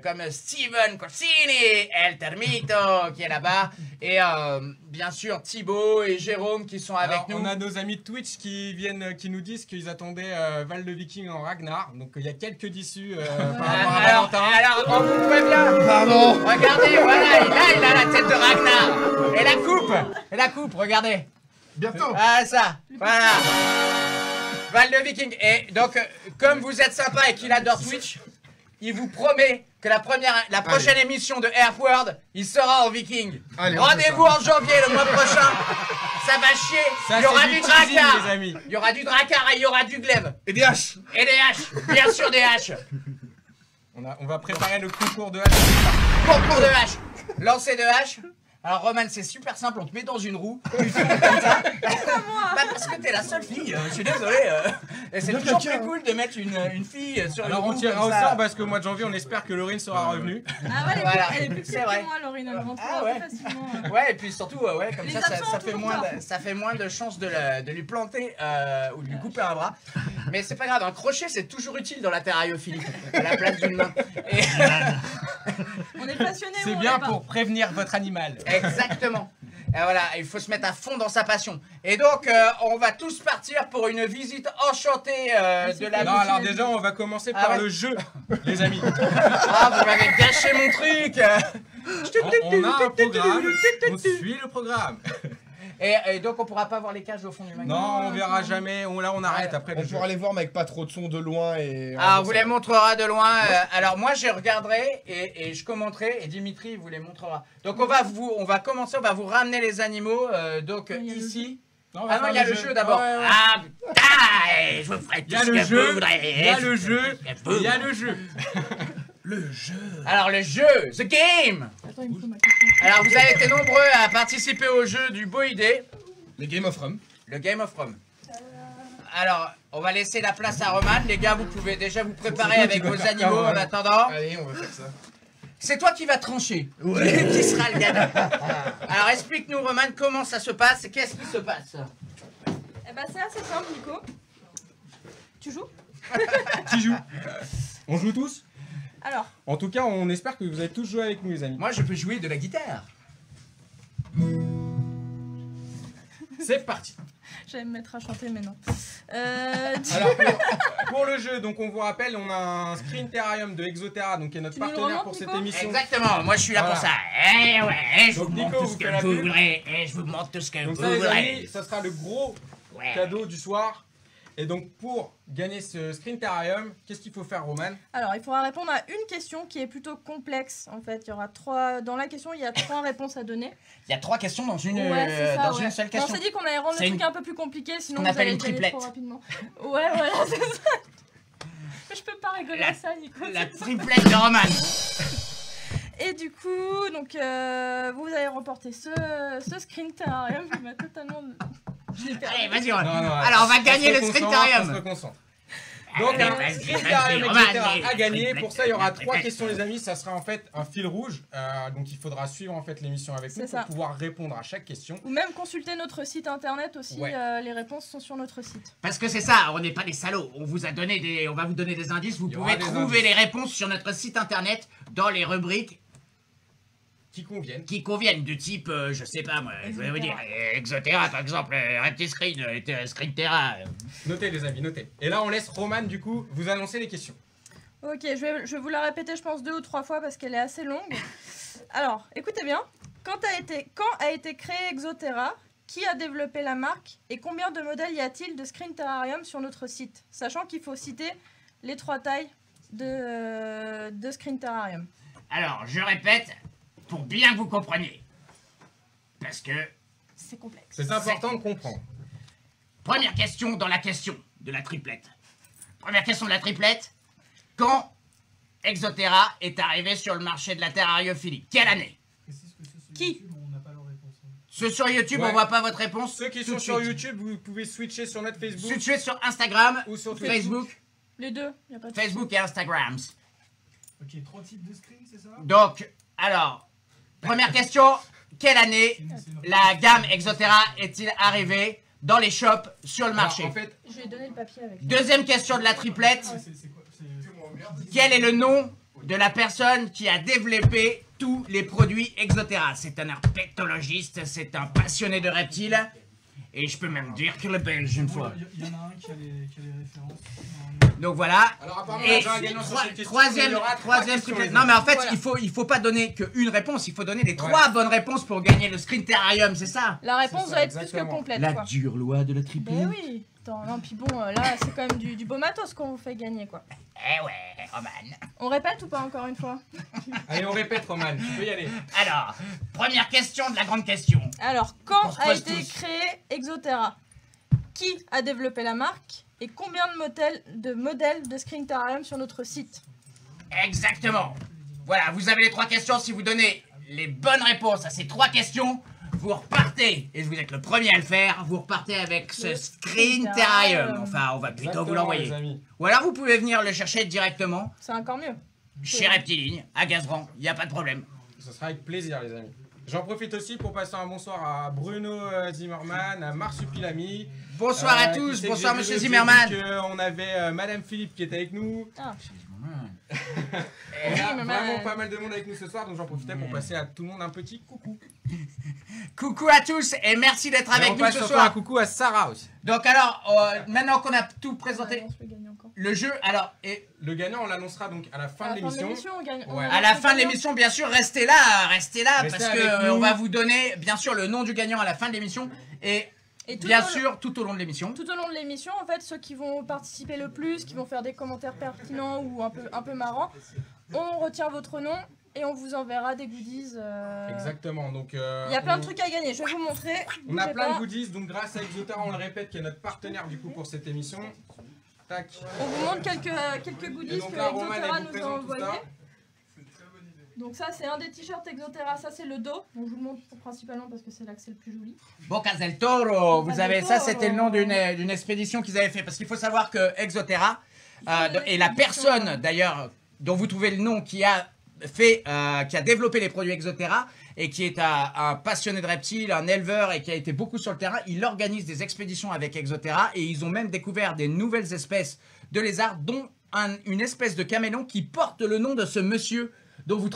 comme Steven Corsini, El Termito qui est là-bas et bien sûr Thibaut et Jérôme qui sont avec Alors, nous. on a nos amis de Twitch qui nous disent qu'ils attendaient Val le Viking en Ragnar. Donc il y a quelques d'issus par rapport à Valentin. Alors, on vous prévient. Pardon. Regardez, voilà, il a la tête de Ragnar. Et la coupe, regardez. Bientôt. Ah, ça, voilà. Val de Viking. Et donc, comme vous êtes sympa et qu'il adore Twitch, il vous promet que la prochaine émission de Airworld, il sera en Viking. Allez, on fait Rendez-vous en janvier, le mois prochain. Ça va chier. Ça, Il y aura c'est du du teasing, dracar. les amis. Il y aura du dracar et il y aura du glaive. Et des haches. Et des haches. Bien sûr, des haches. On va préparer le concours de hache. Concours de hache. Lancer de hache. Alors Roman, c'est super simple, on te met dans une roue, tu fais comme ça. Bah parce que t'es la seule fille, je suis désolé. Et c'est toujours plus cool de mettre une fille sur Alors une on roue tirera comme au ça. sort parce qu'au mois de janvier, on espère que Laurine sera revenue. Ah ouais, Voilà, elle est plus c'est petite vrai. que moi, Laurine, elle rentre Ah ouais. plus facilement. Ouais, et puis surtout, ouais, comme Les ça, absents ça ont fait toujours moins tort. ça fait moins de chances de lui planter ou de lui couper un bras. Mais c'est pas grave, un crochet c'est toujours utile dans la terrariophilie, à la place d'une main. Et... On est passionnés. C'est bien pour prévenir votre animal. Exactement. Et voilà, il faut se mettre à fond dans sa passion. Et donc, on va tous partir pour une visite enchantée de la Non, alors déjà, on va commencer par ouais. le jeu, les amis. Ah, vous m'avez gâché mon truc. On a un programme, on suit le programme. Et donc, on pourra pas voir les cages au fond du magasin. Non, on verra jamais. Là, on arrête après le On jeu. pourra les voir, mais avec pas trop de son de loin. Et Ah, on vous les montrera de loin. Alors moi, je regarderai et je commenterai et Dimitri vous les montrera. Donc on va commencer, on va vous ramener les animaux. Donc Il y a le ici. Non, on va Ah non, faire il y a le jeu d'abord. Ouais, ouais. Ah putain, je vous ferai Il tout y a ce le que jeu, vous voudrez. il y a le jeu, il y a le jeu. Le jeu. Alors le jeu, the game. Attends, il me faut ma question. Alors vous avez été nombreux à participer au jeu du beau idée, Le Game of Rum. le Game of Rome. Alors, on va laisser la place à Roman. Les gars, vous pouvez déjà vous préparer toi avec qui vas vos faire animaux ça, en Roman. attendant. Allez, on va faire ça. C'est toi qui vas trancher. Ouais. Qui sera le gagnant. Alors explique-nous Roman comment ça se passe et qu'est-ce qui se passe. Eh ben, c'est assez simple, Nico. Tu joues? Qui joue? On joue tous? Alors, En tout cas, on espère que vous avez tous joué avec nous, les amis. Moi je peux jouer de la guitare. C'est parti. j'allais me mettre à chanter, mais non. Alors, pour le jeu, donc on vous rappelle, on a un Screen Terrarium de Exoterra, donc qui est notre Tu nous le partenaire remontes, pour cette Nico émission. Exactement, moi je suis là pour Voilà. ça. Eh ouais, je Donc, vous Nico montre tout vous ce fait que la vous pub. voudrez. Et je vous montre tout ce que Donc vous ça, les voudrez. amis, ça sera le gros Ouais. cadeau du soir. Et donc, pour gagner ce Screen Terrarium, qu'est-ce qu'il faut faire, Roman? Alors, il faudra répondre à une question qui est plutôt complexe. En fait, il y aura 3. Dans la question, il y a 3 réponses à donner. Il y a 3 questions dans une, Ouais, c'est ça. dans Ouais. une seule On question. s'est dit qu'on allait rendre C'est le truc une- un peu plus compliqué, sinon qu'on vous appelle allez une y aller triplette. trop rapidement. Ouais, voilà, c'est ça. Mais je peux pas rigoler à ça, Nico. La triplette de Roman. Et du coup, donc, vous allez remporter ce Screen Terrarium. Il m'a totalement. Je l'ai perdu. Allez, vas-y Roman. Non, Alors on va gagner le se Screen concentre, Terrarium. on se concentre. Donc, Allez, un vas-y, Screen vas-y, Terrarium Roman, Exoterra allez. à gagner. Pour ça, il y aura Triplette, 3 triplette. questions, les amis. Ça sera en fait un fil rouge. Donc, il faudra suivre en fait l'émission avec nous C'est pour ça. pouvoir répondre à chaque question. Ou même consulter notre site internet aussi. Ouais. Les réponses sont sur notre site. Parce que c'est ça, on n'est pas des salauds. On va vous donner des indices. Vous Il y aura pouvez des trouver indices. les réponses sur notre site internet dans les rubriques Qui conviennent. qui conviennent du type, je sais pas moi, je vais vous dire, Exoterra par exemple, Reptiscreen, Screen Terra. Notez, les amis, notez. Et là, on laisse Roman, du coup, vous annoncer les questions. Ok, je vais vous la répéter, je pense 2 ou 3 fois parce qu'elle est assez longue. Alors, écoutez bien. Quand a été créé Exoterra? Qui a développé la marque? Et combien de modèles y a-t-il de Screen Terrarium sur notre site? Sachant qu'il faut citer les 3 tailles de Screen Terrarium. Alors, je répète, pour bien que vous compreniez. Parce que, C'est complexe. C'est important de comprendre. première question dans la question de la triplette. Première question de la triplette. Quand Exoterra est arrivé sur le marché de la terrariophilie? Quelle année? Qui? Ceux sur YouTube, Ouais. on voit pas votre réponse. Ceux qui tout sont de sur suite. YouTube, vous pouvez switcher sur notre Facebook Situé sur Instagram, ou sur Twitter. Facebook, Les deux, y a pas de Facebook et Instagram. Ok, 3 types de screen, c'est ça? Donc, alors, première question, quelle année la gamme Exoterra est-il arrivée dans les shops sur le Alors, marché? en fait, Je vais donner le papier avec. Deuxième question de la triplette, C'est quoi? quel est le nom de la personne qui a développé tous les produits Exoterra? C'est un herpétologiste, c'est un passionné de reptiles, et je peux même dire que le belge une fois. Il y en a un qui a les références. Donc voilà. alors apparemment, Et on a déjà un gagnant sur cette question, mais troisième, il y aura trois troisième questions, triplette. les Non mais en amis. fait, Voilà. il faut pas donner qu'une réponse, il faut donner les 3 bonnes réponses pour gagner le Screen Terrarium, c'est ça? La réponse C'est ça, doit être plus exactement. que complète, La quoi. dure loi de la triplette. Ben oui. Attends, non, puis bon, là, c'est quand même du beau matos qu'on vous fait gagner, quoi. Eh ouais, Roman. On répète ou pas encore une fois? Allez, on répète, Roman, tu peux y aller. Alors, première question de la grande question. Alors, On quand se a pose été tous. créé Exoterra? Qui a développé la marque? Et combien de modèles de Screen Terrarium sur notre site? Exactement. Voilà, vous avez les 3 questions. Si vous donnez les bonnes réponses à ces 3 questions, vous repartez, et vous êtes le premier à le faire, vous repartez avec ce Le Screen Screen Terrarium. Terrarium. Enfin, on va plutôt vous Exactement, les l'envoyer. amis. Ou alors vous pouvez venir le chercher directement C'est encore mieux. chez Reptiline, à Gazeran. Il n'y a pas de problème. Ce sera avec plaisir, les amis. J'en profite aussi pour passer un bonsoir à Bruno Zimmerman, à Marsupilami. Bonsoir à qui tous, sait que bonsoir j'ai monsieur vu Zimmerman. On avait Madame Philippe qui était avec nous. Ah, On a Zimmerman. vraiment pas mal de monde avec nous ce soir, donc j'en profitais pour passer à tout le monde un petit coucou. Coucou à tous et merci d'être Et avec on nous passe ce encore un soir. coucou à Sarah aussi. Donc alors, maintenant qu'on a tout présenté, on se fait gagner encore. le jeu, alors, et Le gagnant, on l'annoncera donc à la fin À de la fin de l'émission. l'émission, on gagne. Ouais. à la fin de l'émission, bien sûr, restez là Restez parce avec que nous. on va vous donner, bien sûr, le nom du gagnant à la fin de l'émission et Et bien au- sûr, tout au long de l'émission. Tout au long de l'émission, en fait, ceux qui vont participer le plus, qui vont faire des commentaires pertinents ou un peu marrants, on retient votre nom et on vous enverra des goodies. Exactement, donc Il y a plein de trucs à gagner, je vais vous montrer. On a Bougez plein pas. de goodies, donc grâce à Exoterra, on le répète, qui est notre partenaire du coup pour cette émission. Tac. On vous montre quelques Et goodies donc que là, Roman, Exoterra elle vous nous a présente tout envoyés. ça. Donc ça c'est un des t-shirts Exoterra, ça c'est le dos. Donc je vous le montre principalement parce que c'est là que c'est le plus joli. Boca del Toro, vous Boca avez del ça, Toro. c'était le nom d'une expédition qu'ils avaient fait. Parce qu'il faut savoir que Exoterra, Ils font des et la expéditions, personne d'ailleurs dont vous trouvez le nom qui a développé les produits Exoterra et qui est un passionné de reptiles, un éleveur et qui a été beaucoup sur le terrain, il organise des expéditions avec Exoterra et ils ont même découvert des nouvelles espèces de lézards, dont une espèce de caméléon qui porte le nom de ce monsieur dont vous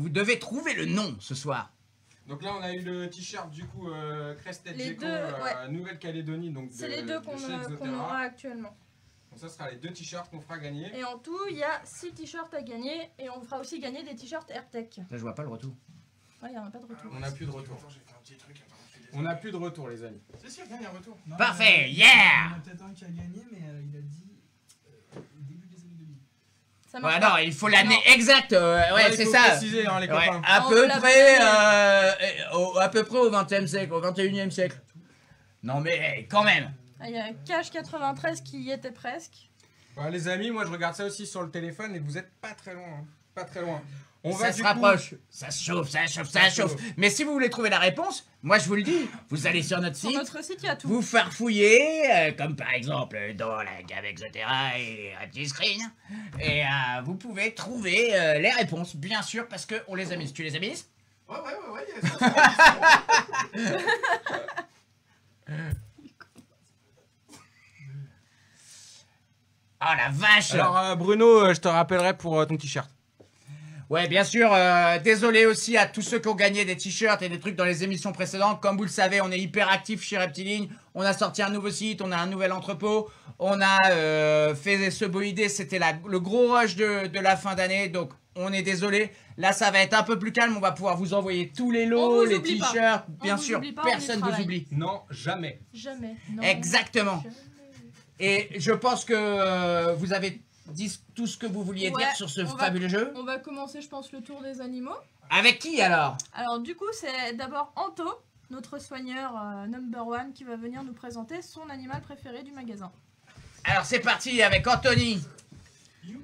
devez trouver le nom ce soir. Donc là, on a eu le t-shirt du coup Crested Les Gecko deux, ouais. Nouvelle-Calédonie. Donc C'est les deux de chez qu'on Exoterra. aura actuellement. Donc ça sera les 2 t-shirts qu'on fera gagner. Et en tout, il y a 6 t-shirts à gagner et on fera aussi gagner des t-shirts AirTech. Là, je vois pas le retour. Ouais, il n'y en a pas de retour. On n'a plus de retour. Attends, j'ai fait un petit truc. Attends, je fais des On n'a plus de retour, les amis. trucs. C'est sûr, gagne un retour. Non, Parfait, il yeah! y en a peut-être un qui a gagné, mais il a dit début des années 2000. Ça marche Ouais, pas. non, il faut l'année exacte. Ouais, il c'est faut ça. préciser, hein, les Ouais, copains. à On peu l'a près, fait. à peu près au 20e siècle, au 21e siècle. Non mais quand même. Ah, il y a Cash 93 qui y était presque. Ouais, les amis, moi je regarde ça aussi sur le téléphone et vous êtes pas très loin. Hein. Pas très loin. On va Ça du se coup- rapproche. Ça se chauffe, ça chauffe, ça chauffe. Mais si vous voulez trouver la réponse, moi je vous le dis, vous allez sur notre Sur site, notre site, il y a tout. vous farfouillez, comme par exemple dans la gamme Exoterra et Happy Screen, et vous pouvez trouver les réponses, bien sûr, parce qu'on les a mises. Tu les as mises? Ouais, ça, Oh la vache! Alors Bruno, je te rappellerai pour ton t-shirt. Ouais, bien sûr. Désolé aussi à tous ceux qui ont gagné des t-shirts et des trucs dans les émissions précédentes. Comme vous le savez, on est hyper actifs chez Reptiline. On a sorti un nouveau site, on a un nouvel entrepôt. On a fait ce beau idée. C'était le gros rush de la fin d'année. Donc, on est désolé. Là, ça va être un peu plus calme. On va pouvoir vous envoyer tous les On lots, vous les oublie pas. t-shirts. On Bien vous sûr, oublie pas, on y personne ne vous travaille. oublie. Non, jamais. Jamais. Non, Exactement. jamais. Et je pense que vous avez dit tout ce que vous vouliez Ouais, dire sur ce on va- fabuleux jeu. On va commencer, je pense, le tour des animaux. Avec qui alors? Alors, du coup, c'est d'abord Anto, notre soigneur number one, qui va venir nous présenter son animal préféré du magasin. Alors, c'est parti avec Anthony. Youp.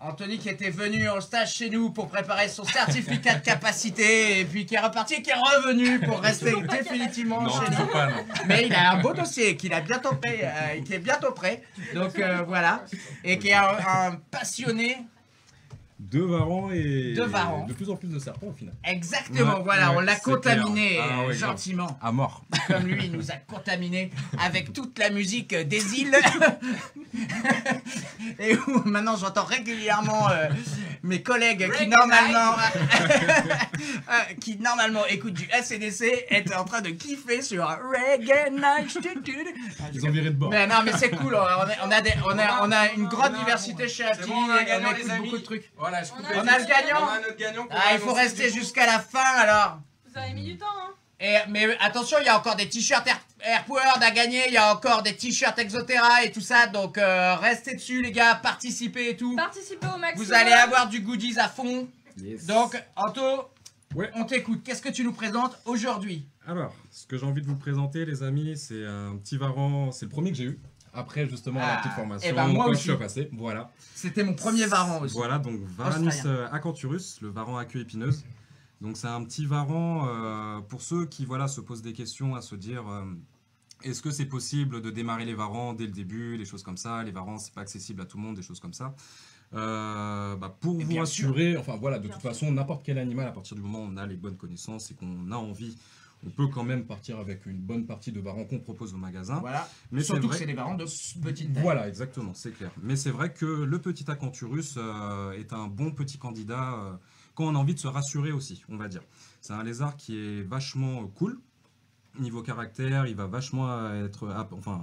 Anthony qui était venu en stage chez nous pour préparer son certificat de capacité et puis qui est reparti et qui est revenu pour rester Toujours pas définitivement Non, chez nous. toujours pas, non. Mais il a un beau dossier qui est bientôt prêt. Donc voilà. Et qui est un passionné. 2 varans et Deux varans. de plus en plus de serpents au final. Exactement, Ouais, voilà. ouais, On l'a c'est contaminé clair. Ah ouais, grave. gentiment. À mort. Comme lui, il nous a contaminé avec toute la musique des îles. Et où maintenant j'entends régulièrement mes collègues qui normalement écoutent du ACDC être en train de kiffer sur Reggae Night. Ils ont viré de bord. Mais non, mais c'est cool. On a une grande diversité chez C'est Apti. bon, on a un On gagnant, écoute les amis. beaucoup de trucs. Voilà, je coupe On les a yeux. le gagnant. On a notre gagnant. qu'on Ah, va il faut annoncer rester du coup. jusqu'à la fin alors. Vous avez mis du temps, hein? Mais attention, il y a encore des t-shirts Airpowered à gagner, il y a encore des t-shirts Exoterra et tout ça, donc restez dessus les gars, participez et tout. Participez au maximum. Vous allez avoir du goodies à fond. Yes. Donc, Anto, Ouais. on t'écoute. Qu'est-ce que tu nous présentes aujourd'hui? Alors, ce que j'ai envie de vous présenter, les amis, c'est un petit varan. C'est le premier que j'ai eu. Après, justement, Ah, la petite formation. eh ben, moi quand aussi. je suis passé. Voilà. C'était mon premier varan aussi. Voilà, donc Varanus Australien. acanthurus, le varan à queue épineuse. Donc, c'est un petit varan pour ceux qui voilà, se posent des questions à se dire est-ce que c'est possible de démarrer les varans dès le début, des choses comme ça. Les varans, c'est pas accessible à tout le monde, des choses comme ça. Pour Et vous bien rassurer, enfin voilà, de Bien toute façon, n'importe quel animal, à partir du moment où on a les bonnes connaissances et qu'on a envie, on peut quand même partir avec une bonne partie de varans qu'on propose au magasin. Voilà. Mais c'est Surtout que vrai- c'est des varans de petite taille. Voilà, exactement, c'est clair. Mais c'est vrai que le petit acanthurus est un bon petit candidat quand on a envie de se rassurer aussi, on va dire. C'est un lézard qui est vachement cool. Niveau caractère, il va vachement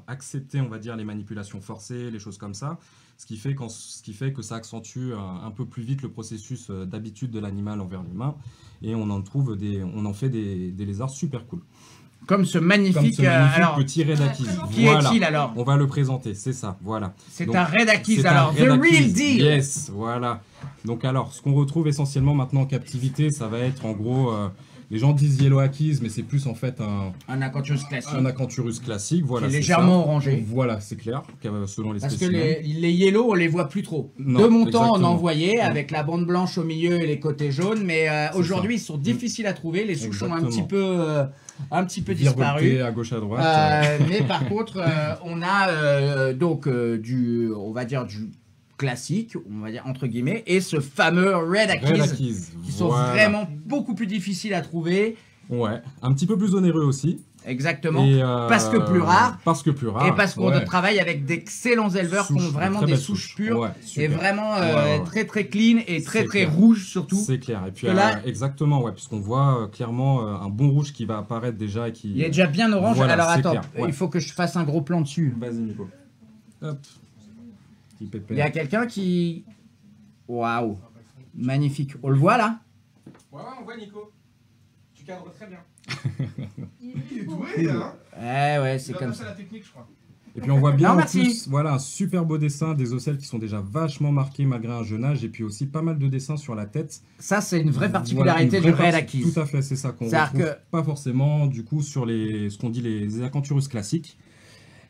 accepter, on va dire, les manipulations forcées, les choses comme ça. Ce qui fait que ça accentue un peu plus vite le processus d'habitude de l'animal envers l'humain. Et on en fait des lézards super cool. Comme ce Comme magnifique. ce magnifique Alors, petit Redakis. qui Voilà. est-il alors? On va le présenter, c'est ça, voilà. C'est Donc, un Redakis C'est un alors. The Redakis. real deal. Yes, voilà. Donc alors, ce qu'on retrouve essentiellement maintenant en captivité, ça va être en gros Les gens disent Yellow Ackeys, mais c'est plus en fait Un Acanthurus classique. un Acanthurus classique. Voilà, Qui est c'est légèrement ça. orangé. Voilà, c'est clair, selon les Parce que spécimens. les yellow, on les voit plus trop. Non, De mon temps, on exactement. en voyait Ouais. avec la bande blanche au milieu et les côtés jaunes, mais aujourd'hui, ils sont difficiles à trouver. Les souches ont un petit peu disparu. Virevolté à gauche à droite. Mais par contre, on a on va dire du classique, on va dire entre guillemets, et ce fameux Red Ackeys, Red Ackeys, qui sont voilà. vraiment beaucoup plus difficiles à trouver. Ouais, un petit peu plus onéreux aussi. Exactement. Et, parce que plus rare. Parce que plus rare. Et parce qu'on ouais. travaille avec d'excellents éleveurs qui ont Souches, vraiment très des belles souches pures. Ouais, Et super. vraiment Ouais. très très clean et très C'est très clair. rouge surtout. C'est clair. Et puis Que là- exactement, ouais, puisqu'on voit clairement un bon rouge qui va apparaître déjà et qui. Il est déjà bien orange. Voilà, Alors c'est attends, clair, ouais. il faut que je fasse un gros plan dessus. Vas-y Nico. Hop. Petit pépère. Il y a quelqu'un qui... Waouh. Magnifique. On le voit là? Ouais, on voit Nico. Tu cadres très bien. Il est doué, hein. Ouais, c'est Il a comme passé ça. la technique, je crois. Et puis on voit bien Non, en merci. plus, voilà, un super beau dessin, des ocelles qui sont déjà vachement marqués malgré un jeune âge, et puis aussi pas mal de dessins sur la tête. Ça, c'est une vraie Voilà, particularité une du vraie Red Ackeys. Tout à fait, c'est ça qu'on C'est-à-dire retrouve que- pas forcément du coup sur ce qu'on dit les Acanthurus classiques.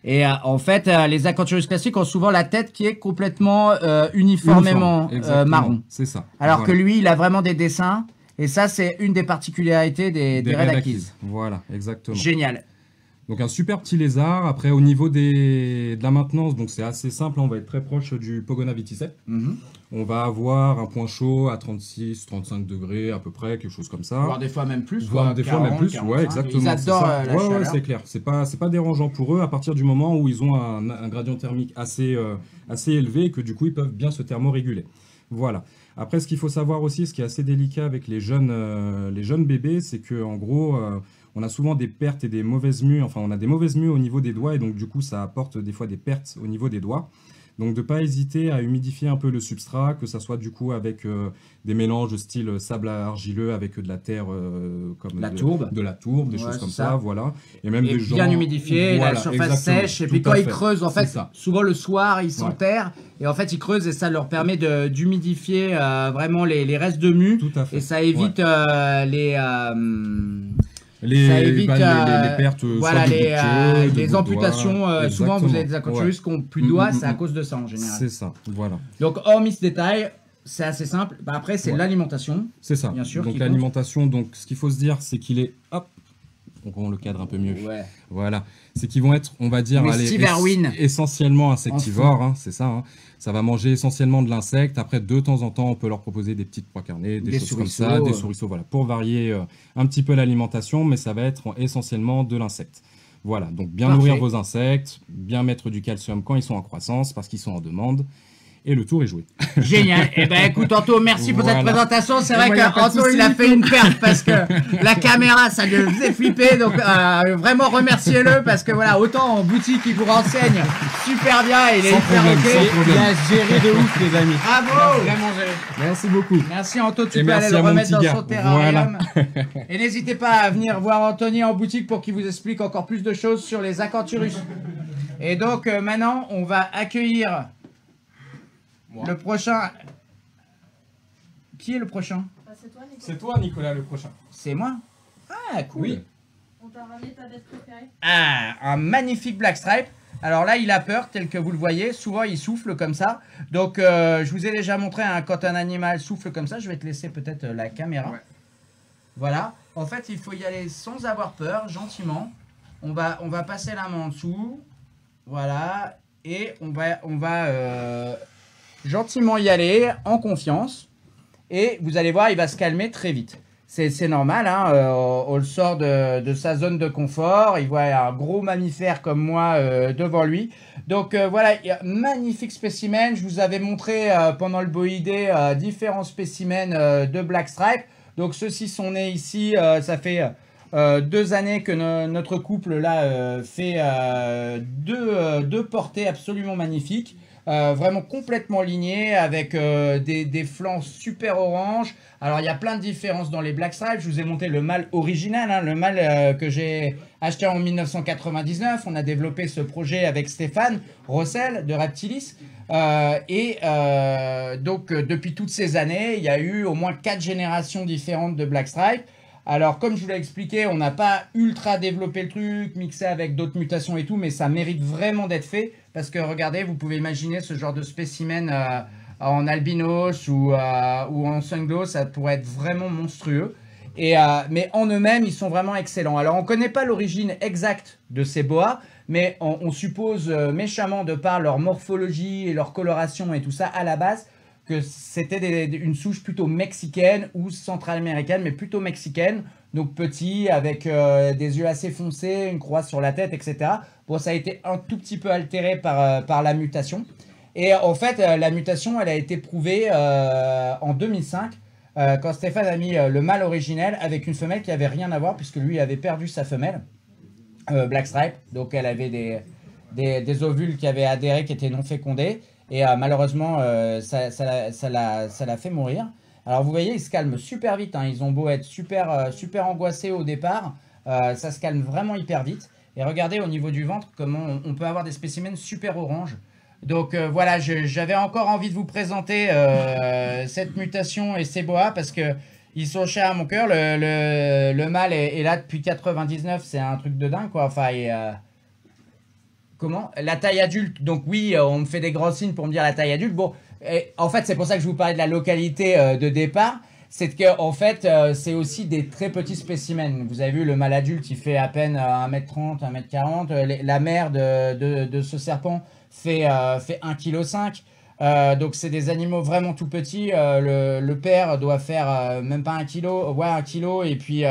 Et en fait, les Acanthurus classiques ont souvent la tête qui est complètement uniformément Uniforme, exactement, marron. C'est ça. Alors Voilà. que lui, il a vraiment des dessins. Et ça, c'est une des particularités des Red Ackeys. Voilà, exactement. Génial. Donc un super petit lézard. Après au niveau de la maintenance, donc c'est assez simple, on va être très proche du Pogona viticep. Mhm. On va avoir un point chaud à 36-35 degrés à peu près, quelque chose comme ça. Voire des fois même plus. Voire quoi, des fois même 40, plus, 45. ouais, exactement. Ils c'est adorent ça. la Ouais, ouais, chaleur. c'est clair. C'est pas dérangeant pour eux à partir du moment où ils ont un gradient thermique assez élevé et que du coup ils peuvent bien se thermoréguler. Voilà. Après, ce qu'il faut savoir aussi, ce qui est assez délicat avec les jeunes bébés, c'est que en gros, on a souvent des pertes et des mauvaises mues. Enfin, on a des mauvaises mues au niveau des doigts et donc du coup, ça apporte des fois des pertes au niveau des doigts. Donc de ne pas hésiter à humidifier un peu le substrat, que ça soit du coup avec des mélanges de style sable argileux avec de la terre comme La de tourbe. de la tourbe, des Ouais, choses c'est comme ça. ça, voilà. Et même Et des bien gens... humidifié, Voilà, la surface exactement, sèche. Et tout puis quand à ils fait. creusent, en fait, C'est ça. souvent le soir, ils Ouais. s'enterrent. Et en fait, ils creusent et ça leur permet d'humidifier vraiment les restes de mue. Tout à fait. Et ça évite ça les évite les pertes, voilà, soit de les bouts de queue, de les bouts de amputations. doigts. Souvent, vous avez des Exactement. acanthurus qui n'ont plus de Mm, doigts, mm, c'est à mm. cause de ça en général. C'est ça, voilà. Donc, hormis ce détail, c'est assez simple. Bah, après, c'est Ouais. l'alimentation. C'est ça. Bien sûr, Donc qui l'alimentation, donc ce qu'il faut se dire, c'est qu'il est... Hop, donc on le cadre un peu mieux. Ouais. Voilà. C'est qu'ils vont être, on va dire, Mais allez, Steve Irwin. essentiellement insectivores, hein, c'est ça. Hein. Ça va manger essentiellement de l'insecte. Après, de temps en temps, on peut leur proposer des petites pois carnés, des choses comme ça, souriceaux. des souriceaux, voilà, pour varier un petit peu l'alimentation, mais ça va être essentiellement de l'insecte. Voilà, donc bien Parfait. nourrir vos insectes, bien mettre du calcium quand ils sont en croissance, parce qu'ils sont en demande, et le tour est joué. Génial. Eh ben écoute Anto, merci pour cette Voilà. présentation. C'est vrai Moi, y a pas de qu'Anto souci, il a Nico. fait une perte parce que la caméra ça lui faisait flipper. Donc vraiment remerciez-le parce que voilà, autant en boutique il vous renseigne super bien, il est Sans hyper problème, ok. sans problème. Il a géré de ouf, les amis. Bravo. Vraiment géré. Merci beaucoup. Merci Anto, tu Et peux aller merci le à mon remettre petit dans gars. son terrarium. Et n'hésitez pas à venir voir Anthony en boutique pour qu'il vous explique encore plus de choses sur les acanthurus. Et donc maintenant on va accueillir le prochain. Qui est le prochain? C'est toi, Nico. C'est toi, Nicolas, le prochain. C'est moi? Ah, cool. Oui. On t'a ramené ta bête préférée. Ah, un magnifique Black Stripe. Alors là, il a peur, tel que vous le voyez. Souvent, il souffle comme ça. Donc, je vous ai déjà montré quand un animal souffle comme ça. Je vais te laisser peut-être la caméra. Ouais. Voilà. En fait, il faut y aller sans avoir peur, gentiment. On va passer la main en dessous. Voilà. Et on va gentiment y aller, en confiance. Et vous allez voir, il va se calmer très vite. C'est normal, hein, on le sort de sa zone de confort. Il voit un gros mammifère comme moi devant lui. Donc voilà, il y a un magnifique spécimen. Je vous avais montré pendant le Boïdé différents spécimens de Black Stripe. Donc ceux-ci sont nés ici. Ça fait 2 années que notre couple là fait deux portées absolument magnifiques. Vraiment complètement lignés avec des flancs super orange. Alors il y a plein de différences dans les Black Stripes. Je vous ai montré le mâle original, hein, le mâle que j'ai acheté en 1999. On a développé ce projet avec Stéphane Rossel de Reptilis. Donc depuis toutes ces années, il y a eu au moins 4 générations différentes de Black Stripe. Alors, comme je vous l'ai expliqué, on n'a pas ultra développé le truc, mixé avec d'autres mutations et tout, mais ça mérite vraiment d'être fait. Parce que regardez, vous pouvez imaginer ce genre de spécimen en albinos ou en sunglow, ça pourrait être vraiment monstrueux. Mais en eux-mêmes, ils sont vraiment excellents. Alors, on ne connaît pas l'origine exacte de ces boas, mais on suppose méchamment, de par leur morphologie et leur coloration et tout ça, à la base, que c'était une souche plutôt mexicaine ou central-américaine, mais plutôt mexicaine. Donc petit, avec des yeux assez foncés, une croix sur la tête, etc. Bon, ça a été un tout petit peu altéré par la mutation. Et en fait, la mutation, elle a été prouvée en 2005, quand Stéphane a mis le mâle originel avec une femelle qui n'avait rien à voir, puisque lui avait perdu sa femelle, Black Stripe. Donc elle avait des ovules qui avaient adhéré, qui étaient non fécondés. Et malheureusement, ça l'a fait mourir. Alors vous voyez, ils se calment super vite. Hein. Ils ont beau être super angoissés au départ. Ça se calme vraiment hyper vite. Et regardez au niveau du ventre, comment on peut avoir des spécimens super orange. Donc voilà, j'avais encore envie de vous présenter cette mutation et ces boas parce que ils sont chers à mon cœur. Le mâle est là depuis 99, c'est un truc de dingue quoi. Enfin, comment? La taille adulte, donc oui, on me fait des grands signes pour me dire la taille adulte. Bon, en fait, c'est pour ça que je vous parlais de la localité de départ. C'est que en fait, c'est aussi des très petits spécimens. Vous avez vu, le mâle adulte, il fait à peine 1m30, 1m40. La mère de ce serpent fait 1,5 kg. Donc, c'est des animaux vraiment tout petits. Le père doit faire même pas 1 kg, ouais, 1 kg, et puis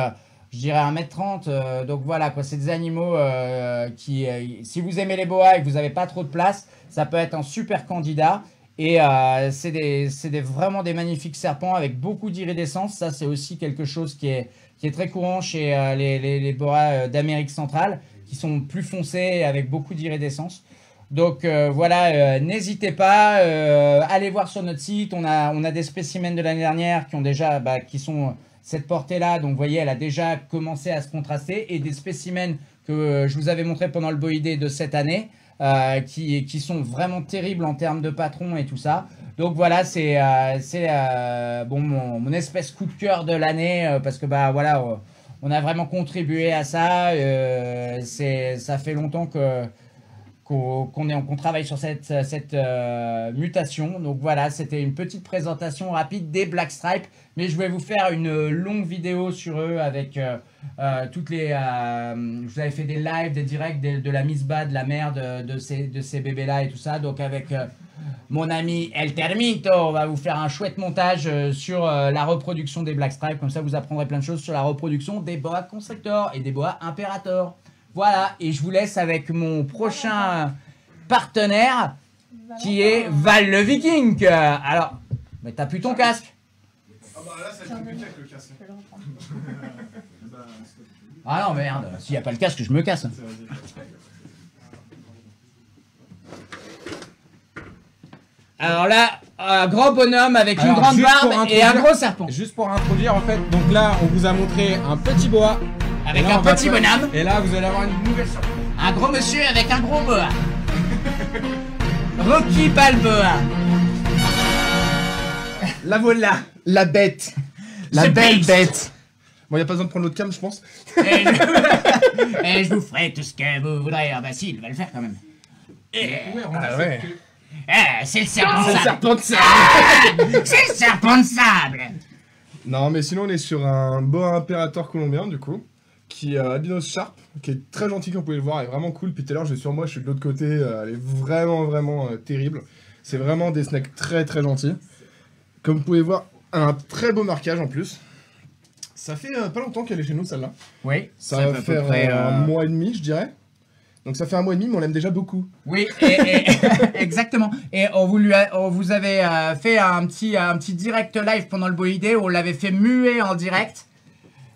je dirais 1m30. Donc, voilà, quoi. C'est des animaux qui, si vous aimez les boas et que vous n'avez pas trop de place, ça peut être un super candidat. Et c'est vraiment des magnifiques serpents avec beaucoup d'iridescence. Ça, c'est aussi quelque chose qui est très courant chez les boas d'Amérique centrale, qui sont plus foncés avec beaucoup d'iridescence. Donc voilà, n'hésitez pas, allez voir sur notre site. On a des spécimens de l'année dernière qui ont déjà, qui sont cette portée-là. Donc vous voyez, elle a déjà commencé à se contraster. Et des spécimens que je vous avais montré pendant le Boïdé de cette année. Qui sont vraiment terribles en termes de patron et tout ça. Donc voilà, c'est bon, mon espèce coup de cœur de l'année parce que voilà, on a vraiment contribué à ça. Ça fait longtemps qu'on travaille sur cette mutation. Donc voilà, c'était une petite présentation rapide des Black Stripes, mais je vais vous faire une longue vidéo sur eux avec toutes les... je vous avais fait des lives, des directs de la Miss Bad, de la mère de ces bébés-là et tout ça. Donc avec mon ami El Termito, on va vous faire un chouette montage sur la reproduction des Black Stripes. Comme ça, vous apprendrez plein de choses sur la reproduction des boa constrictor et des boa imperator. Voilà, et je vous laisse avec mon prochain partenaire qui est Val le Viking. Alors, mais t'as plus ton casque. Ah bah là, ça va être compliqué avec le casque. Ah non, merde, s'il n'y a pas le casque, je me casse. Alors là, un grand bonhomme avec une grande barbe et un gros serpent. Juste pour introduire, en fait, donc là, on vous a montré un petit boa. Avec un petit bonhomme. Et là, vous allez avoir une nouvelle surprise. Un gros monsieur avec un gros boa. Rocky Balboa. La voilà, la bête. La The belle beast. bête. Bon, y a pas besoin de prendre l'autre cam, je pense. Et je vous ferai tout ce que vous voudrez. Ah bah si, il va le faire quand même. Ah ouais. C'est le serpent de C'est le sable. serpent de sable. C'est le serpent de sable. Non, mais sinon, on est sur un boa impérator colombien, du coup, qui est albinos sharp, qui est très gentil, comme vous pouvez le voir, elle est vraiment cool. Puis tout à l'heure, je suis sur moi, je suis de l'autre côté, elle est vraiment terrible. C'est vraiment des snacks très gentils. Comme vous pouvez voir, un très beau marquage en plus. Ça fait pas longtemps qu'elle est chez nous, celle-là. Oui, Ça va faire un mois et demi, je dirais. Donc ça fait un mois et demi, mais on l'aime déjà beaucoup. Oui, exactement. Et on vous avait fait un petit direct live pendant le Boïdé où on l'avait fait muer en direct.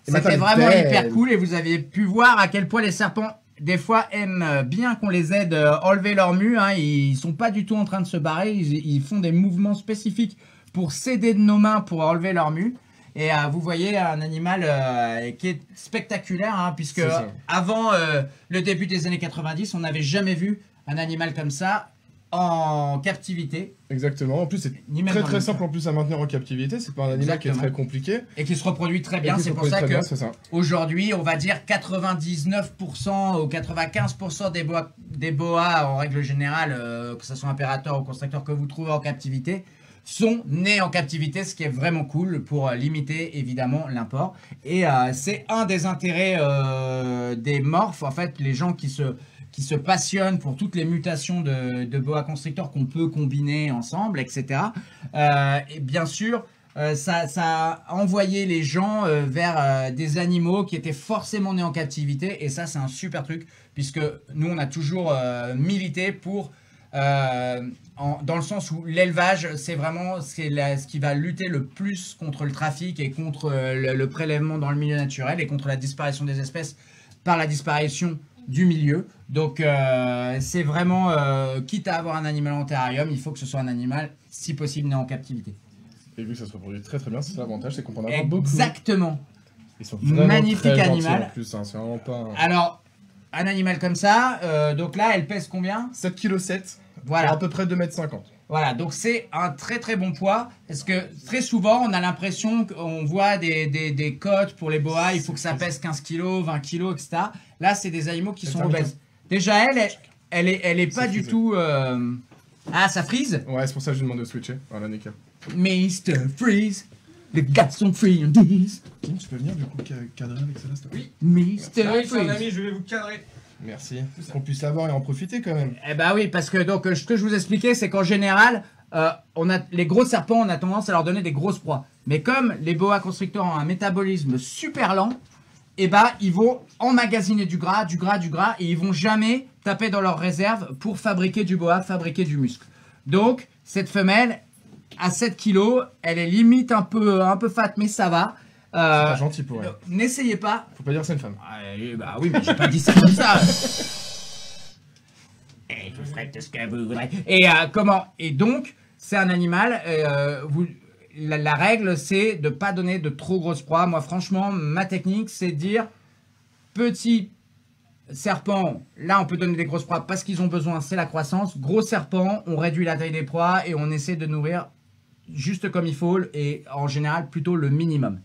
C'était vraiment hyper cool et vous aviez pu voir à quel point les serpents, des fois, aiment bien qu'on les aide à enlever leur mue. Hein. Ils sont pas du tout en train de se barrer. Ils font des mouvements spécifiques pour s'aider de nos mains pour enlever leur mue. Et vous voyez un animal qui est spectaculaire, hein, puisque avant le début des années 90, on n'avait jamais vu un animal comme ça en captivité. Exactement. En plus, c'est Ni même très dans très le simple en plus à maintenir en captivité. C'est pas un animal qui est très compliqué. Et qui se reproduit très Et bien. qui se C'est pour reproduit ça très que bien, c'est ça. aujourd'hui, on va dire 99% ou 95% des boas, en règle générale, que ce soit impérateur ou constricteur que vous trouvez en captivité, sont nés en captivité, ce qui est vraiment cool pour limiter évidemment l'import. Et c'est un des intérêts des morphes, en fait, les gens qui se passionnent pour toutes les mutations de boa constrictor qu'on peut combiner ensemble, etc. Et bien sûr, ça a envoyé les gens vers des animaux qui étaient forcément nés en captivité. Et ça, c'est un super truc, puisque nous, on a toujours milité pour... dans le sens où l'élevage, c'est vraiment ce qui va lutter le plus contre le trafic et contre le prélèvement dans le milieu naturel et contre la disparition des espèces par la disparition du milieu. Donc c'est vraiment, quitte à avoir un animal en terrarium, il faut que ce soit un animal, si possible, né en captivité. Et vu que ça se reproduit très très bien, c'est ça l'avantage, c'est qu'on peut en avoir beaucoup. Exactement. Ils sont vraiment Magnifique très gentils animal. en plus, hein, c'est vraiment pas... Alors, un animal comme ça, donc là, elle pèse combien? 7,7 kg, Voilà. à peu près 2,50 m. Voilà, donc c'est un très très bon poids, parce que très souvent on a l'impression qu'on voit des cotes pour les boas, il faut que ça pèse 15 kg, 20 kg, etc. Là, c'est des animaux qui sont obèses. Déjà, elle est pas du tout... Ah, ça freeze? Ouais, c'est pour ça que j'ai demandé de switcher. Voilà, nickel. Mr. Freeze, les gars sont friandises. Tim, tu peux venir du coup cadrer avec celle-là, s'il te plaît? Mr. Allez, Freeze. amis, je vais vous cadrer. Merci. Qu'on puisse l'avoir et en profiter quand même. Eh bah oui, parce que donc ce que je vous expliquais, c'est qu'en général, les gros serpents, on a tendance à leur donner des grosses proies. Mais comme les boa constrictors ont un métabolisme super lent, eh bah ils vont emmagasiner du gras, et ils vont jamais taper dans leurs réserves pour fabriquer du boa, fabriquer du muscle. Donc cette femelle, à 7 kg, elle est limite un peu fat, mais ça va. C'est pas gentil pour elle. N'essayez pas. Faut pas dire que c'est une femme. Bah oui, mais j'ai pas dit ça comme ça. Et vous ferez tout ce que vous voudrez. Et Et donc, c'est un animal. La règle, c'est de pas donner de trop grosses proies. Moi, franchement, ma technique, c'est de dire petit serpent. Là, on peut donner des grosses proies parce qu'ils ont besoin. C'est la croissance. Gros serpent, on réduit la taille des proies et on essaie de nourrir juste comme il faut et en général plutôt le minimum.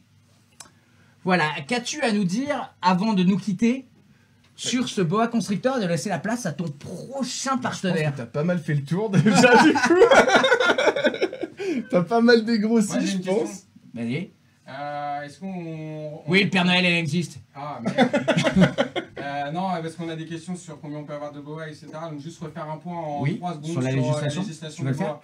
Voilà, qu'as-tu à nous dire avant de nous quitter sur ce boa constrictor et de laisser la place à ton prochain partenaire? T'as pas mal fait le tour déjà du coup. T'as pas mal dégrossi, Moi, j'ai je une pense. question. Vas-y. Est-ce qu'on... Oui, le Père Noël, elle existe. Ah, merde. Non, parce qu'on a des questions sur combien on peut avoir de boa, etc. Donc juste refaire un point en Oui, 3 secondes sur la législation. Tu veux des le faire boa.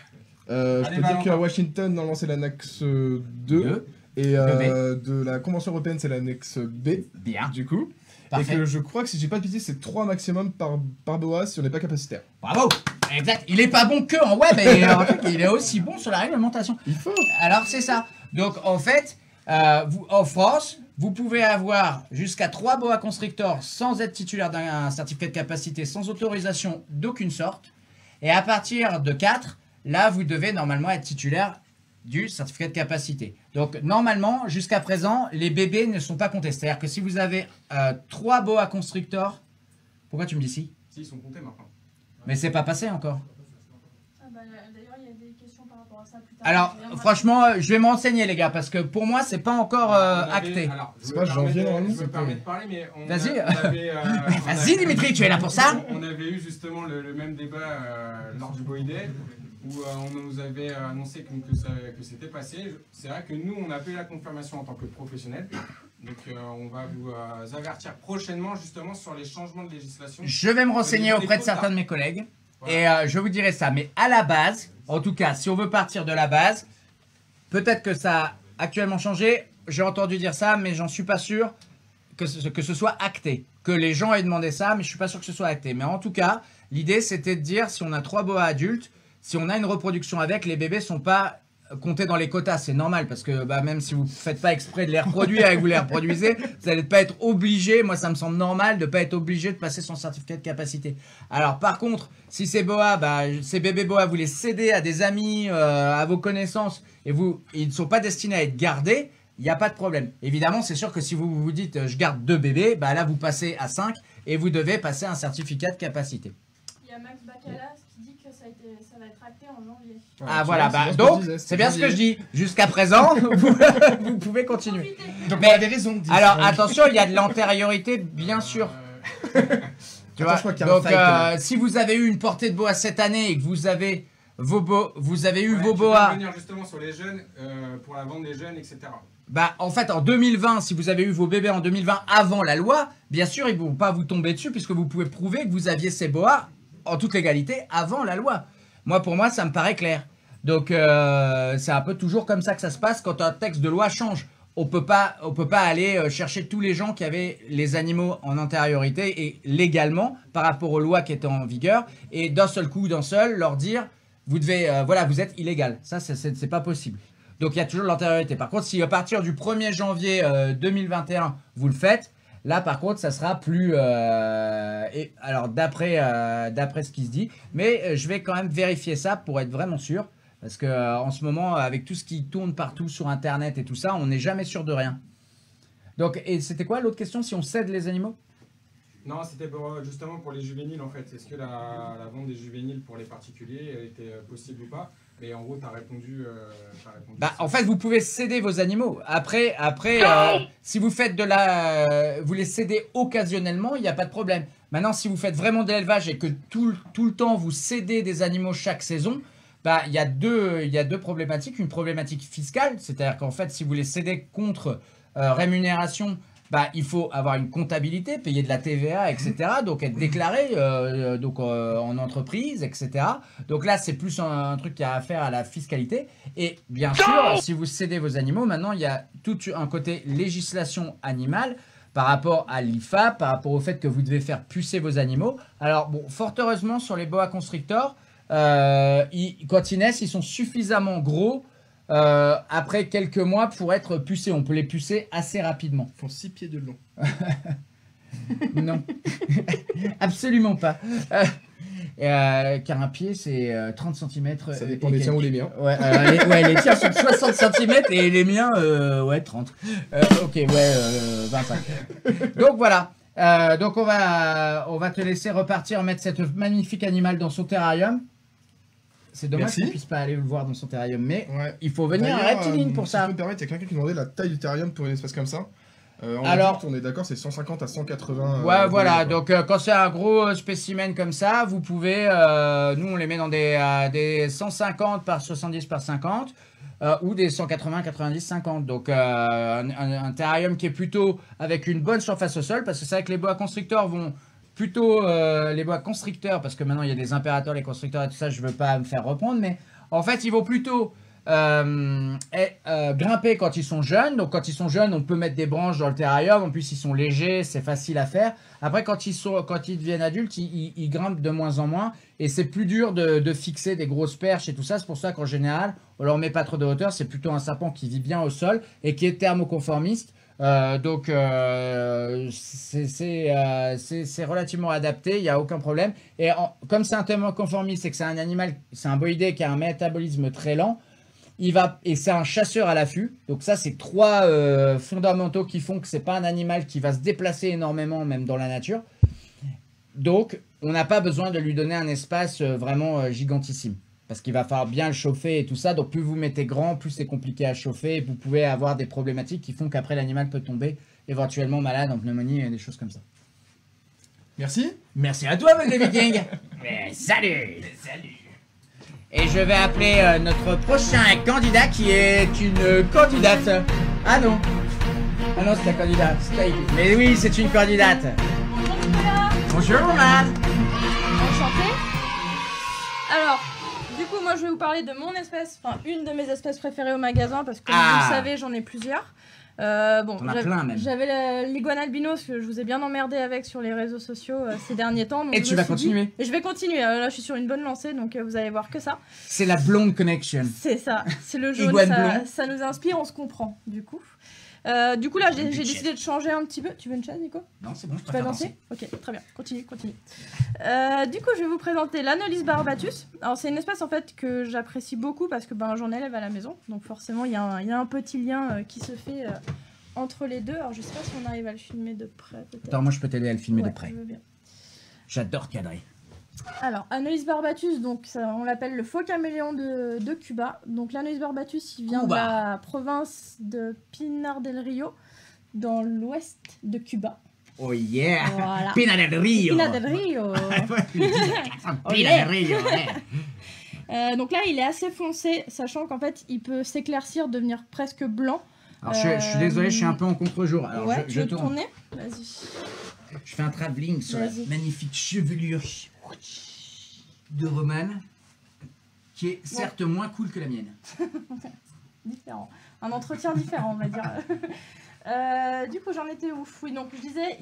Je Allez, peux dire Valentin. qu'à Washington, normalement, c'est l'annexe 2. Et de la Convention européenne, c'est l'annexe B, Bien, du coup. parfait. Et que je crois que si j'ai pas de bêtises, c'est 3 maximum par boa si on n'est pas capacitaire. Bravo. Exact. Il est pas bon que en web, et en fait, il est aussi bon sur la réglementation. Il faut. Alors, c'est ça. Donc, en fait, en France, vous pouvez avoir jusqu'à 3 boa constrictors sans être titulaire d'un certificat de capacité, sans autorisation d'aucune sorte. Et à partir de 4, là, vous devez normalement être titulaire du certificat de capacité. Donc, normalement, jusqu'à présent, les bébés ne sont pas comptés. C'est-à-dire que si vous avez 3 boa constrictors... Pourquoi tu me dis si? Si, ils sont comptés maintenant. Mais c'est pas passé encore. Ah bah, d'ailleurs, il y a des questions par rapport à ça plus tard. Alors, franchement, je vais me renseigner, les gars, parce que pour moi, c'est pas encore On avait- acté. alors, je C'est me pas permets janvier, de- normalement, Je me c'est permets pas- de parler, mais on Vas-y. Vas-y, Dimitri, tu es là pour ça? On avait eu justement le même débat lors du Boïdet, où on nous avait annoncé que c'était passé. C'est vrai que nous, on a pas eu la confirmation en tant que professionnels. Donc on va vous avertir prochainement justement sur les changements de législation. Je vais me renseigner Au niveau auprès des de certains quotas. de mes collègues. Voilà. Et je vous dirai ça. Mais à la base, en tout cas, si on veut partir de la base, peut-être que ça a actuellement changé. J'ai entendu dire ça, mais j'en suis pas sûr que ce soit acté. Que les gens aient demandé ça, mais je suis pas sûr que ce soit acté. Mais en tout cas, l'idée, c'était de dire, si on a 3 boas adultes, si on a une reproduction avec, les bébés sont pas comptés dans les quotas. C'est normal, parce que même si vous faites pas exprès de les reproduire et que vous les reproduisez, vous n'allez pas être obligé, moi ça me semble normal de pas être obligé de passer son certificat de capacité. Alors par contre, si ces boas, ces bébés boas, vous les cédez à des amis, à vos connaissances, et ils ne sont pas destinés à être gardés, il n'y a pas de problème. Évidemment, c'est sûr que si vous vous dites je garde 2 bébés, là vous passez à 5 et vous devez passer un certificat de capacité. Il y a Max Bacala qui dit que ça va être acté en janvier. Ouais, Ah tu voilà, vois, bah, c'est bien ce que je donc disais, c'est bien ce que je dis. Jusqu'à présent, vous pouvez continuer. Profitez. Donc Mais- on avait raison. Alors attention, il y a de l'antériorité, bien sûr. Tu Attends, vois, je crois qu'il y a un donc fight, là. si vous avez eu une portée de boa cette année et que vous avez vos vous avez eu Ouais, vos tu peux boas, revenir justement sur les jeunes, pour la vente des jeunes, etc. bah en fait en 2020, si vous avez eu vos bébés en 2020 avant la loi, bien sûr ils vont pas vous tomber dessus puisque vous pouvez prouver que vous aviez ces boas en toute légalité avant la loi. Pour moi, ça me paraît clair. Donc c'est un peu toujours comme ça que ça se passe quand un texte de loi change. On peut pas aller chercher tous les gens qui avaient les animaux en antériorité et légalement par rapport aux lois qui étaient en vigueur et d'un seul coup, leur dire vous devez vous êtes illégal. Ça c'est pas possible. Donc il y a toujours l'antériorité. Par contre, si à partir du 1er janvier 2021 vous le faites, là par contre ça sera plus alors d'après ce qui se dit, mais je vais quand même vérifier ça pour être vraiment sûr. Parce que en ce moment, avec tout ce qui tourne partout sur Internet et tout ça, on n'est jamais sûr de rien. Donc, et c'était quoi l'autre question, si on cède les animaux? Non, c'était justement pour les juvéniles en fait. Est-ce que la vente des juvéniles pour les particuliers était possible ou pas? Et en gros, tu as répondu. En fait, vous pouvez céder vos animaux. Après si vous faites vous les cédez occasionnellement, il n'y a pas de problème. Maintenant, si vous faites vraiment de l'élevage et que tout le temps vous cédez des animaux chaque saison, il y a deux problématiques. Une problématique fiscale, c'est-à-dire qu'en fait, si vous les cédez contre rémunération, il faut avoir une comptabilité, payer de la TVA, etc. Donc être déclaré en entreprise, etc. Donc là, c'est plus un truc qui a affaire à la fiscalité. Et bien sûr, si vous cédez vos animaux, maintenant, il y a tout un côté législation animale par rapport à l'IFA, par rapport au fait que vous devez faire pucer vos animaux. Alors, bon, fort heureusement, sur les boa constrictors, quand ils naissent, ils sont suffisamment gros après quelques mois pour être pucés. On peut les pucer assez rapidement. Ils font 6 pieds de long. Non, absolument pas. Car un pied, c'est 30 cm. Ça dépend des tiens ou les miens. Les tiens sont de 60 cm et les miens, 30. Ok, 25. Donc voilà. Donc on va te laisser repartir mettre cette magnifique animal dans son terrarium. C'est dommage Merci. qu'on puisse pas aller le voir dans son terrarium, mais Ouais. il faut venir à D'ailleurs, Reptiline pour si ça. je peux me permettre, il y a quelqu'un qui demandait la taille du terrarium pour une espèce comme ça. Alors- adulte, on est d'accord, c'est 150 à 180. Ouais, voilà. kilos, Donc, quand c'est un gros spécimen comme ça, vous pouvez. Nous, on les met dans des 150 par 70 par 50 ou des 180, 90, 50. Donc, un terrarium qui est plutôt avec une bonne surface au sol, parce que c'est vrai que les boa constricteurs vont plutôt. Les boa constricteurs, parce que maintenant il y a des impérateurs, les constricteurs et tout ça, je veux pas me faire reprendre, mais en fait, ils vont plutôt. Grimper quand ils sont jeunes. Donc quand ils sont jeunes, on peut mettre des branches dans le terrarium. En plus, ils sont légers, c'est facile à faire. Après, quand ils deviennent adultes, ils grimpent de moins en moins et c'est plus dur de fixer des grosses perches et tout ça. C'est pour ça qu'en général, on leur met pas trop de hauteur. C'est plutôt un serpent qui vit bien au sol et qui est thermoconformiste. Donc c'est relativement adapté, il n'y a aucun problème. Et comme c'est un thermoconformiste et que c'est un animal, c'est un boïdé qui a un métabolisme très lent, et c'est un chasseur à l'affût. Donc ça, c'est trois fondamentaux qui font que c'est pas un animal qui va se déplacer énormément, même dans la nature. Donc, on n'a pas besoin de lui donner un espace vraiment gigantissime. Parce qu'il va falloir bien le chauffer et tout ça. Donc, plus vous mettez grand, plus c'est compliqué à chauffer. Et vous pouvez avoir des problématiques qui font qu'après, l'animal peut tomber éventuellement malade en pneumonie et des choses comme ça. Merci. Merci à toi, monsieur Viking. Salut. Et je vais appeler notre prochain candidat qui est une candidate. Ah non, c'est la candidate. Mais oui, c'est une candidate. Bonjour Nicolas. Bonjour, Roman. Enchantée. Alors, du coup, moi je vais vous parler de mon espèce, enfin une de mes espèces préférées au magasin parce que comme vous le savez, j'en ai plusieurs. T'en as plein même. J'avais l'iguane albinos que je vous ai bien emmerdé avec sur les réseaux sociaux ces derniers temps. Donc Et tu vas continuer. Et je vais continuer. Là, je suis sur une bonne lancée, donc vous allez voir que ça. C'est la blonde connection. C'est ça. C'est le jaune. Iguane blond. Ça nous inspire, on se comprend. Du coup, là, j'ai décidé de changer un petit peu. Tu veux une chaise, Nico? Non, c'est bon, je Tu vas préfère lancer? danser. Ok, très bien. Continue. Du coup, je vais vous présenter l'Anolis barbatus. Alors, c'est une espèce en fait que j'apprécie beaucoup parce que j'en élève à la maison. Donc, forcément, il y a un petit lien qui se fait entre les deux. Alors, je sais pas si on arrive à le filmer de près. Peut-être. Attends, moi je peux t'aider à le filmer Ouais, de près. je veux bien. J'adore cadrer. Alors, Anolis barbatus, donc on l'appelle le faux caméléon de Cuba. Donc l'Anolis barbatus, il vient Cuba. de la province de Pinar del Rio, dans l'ouest de Cuba. Oh yeah. Voilà. Pina del Rio. Pinar del Rio. Pina del Rio. Ouais. Donc là, il est assez foncé, sachant qu'en fait, il peut s'éclaircir, devenir presque blanc. Alors je suis désolé, je suis un peu en contre-jour. Alors ouais, je tu veux tourne. tourner? Vas-y. Je fais un travelling sur la Vas-y. magnifique chevelure de Roman, qui est certes moins cool que la mienne. Différent. Un entretien différent, on va dire. Du coup, j'en étais où? Oui, donc je disais,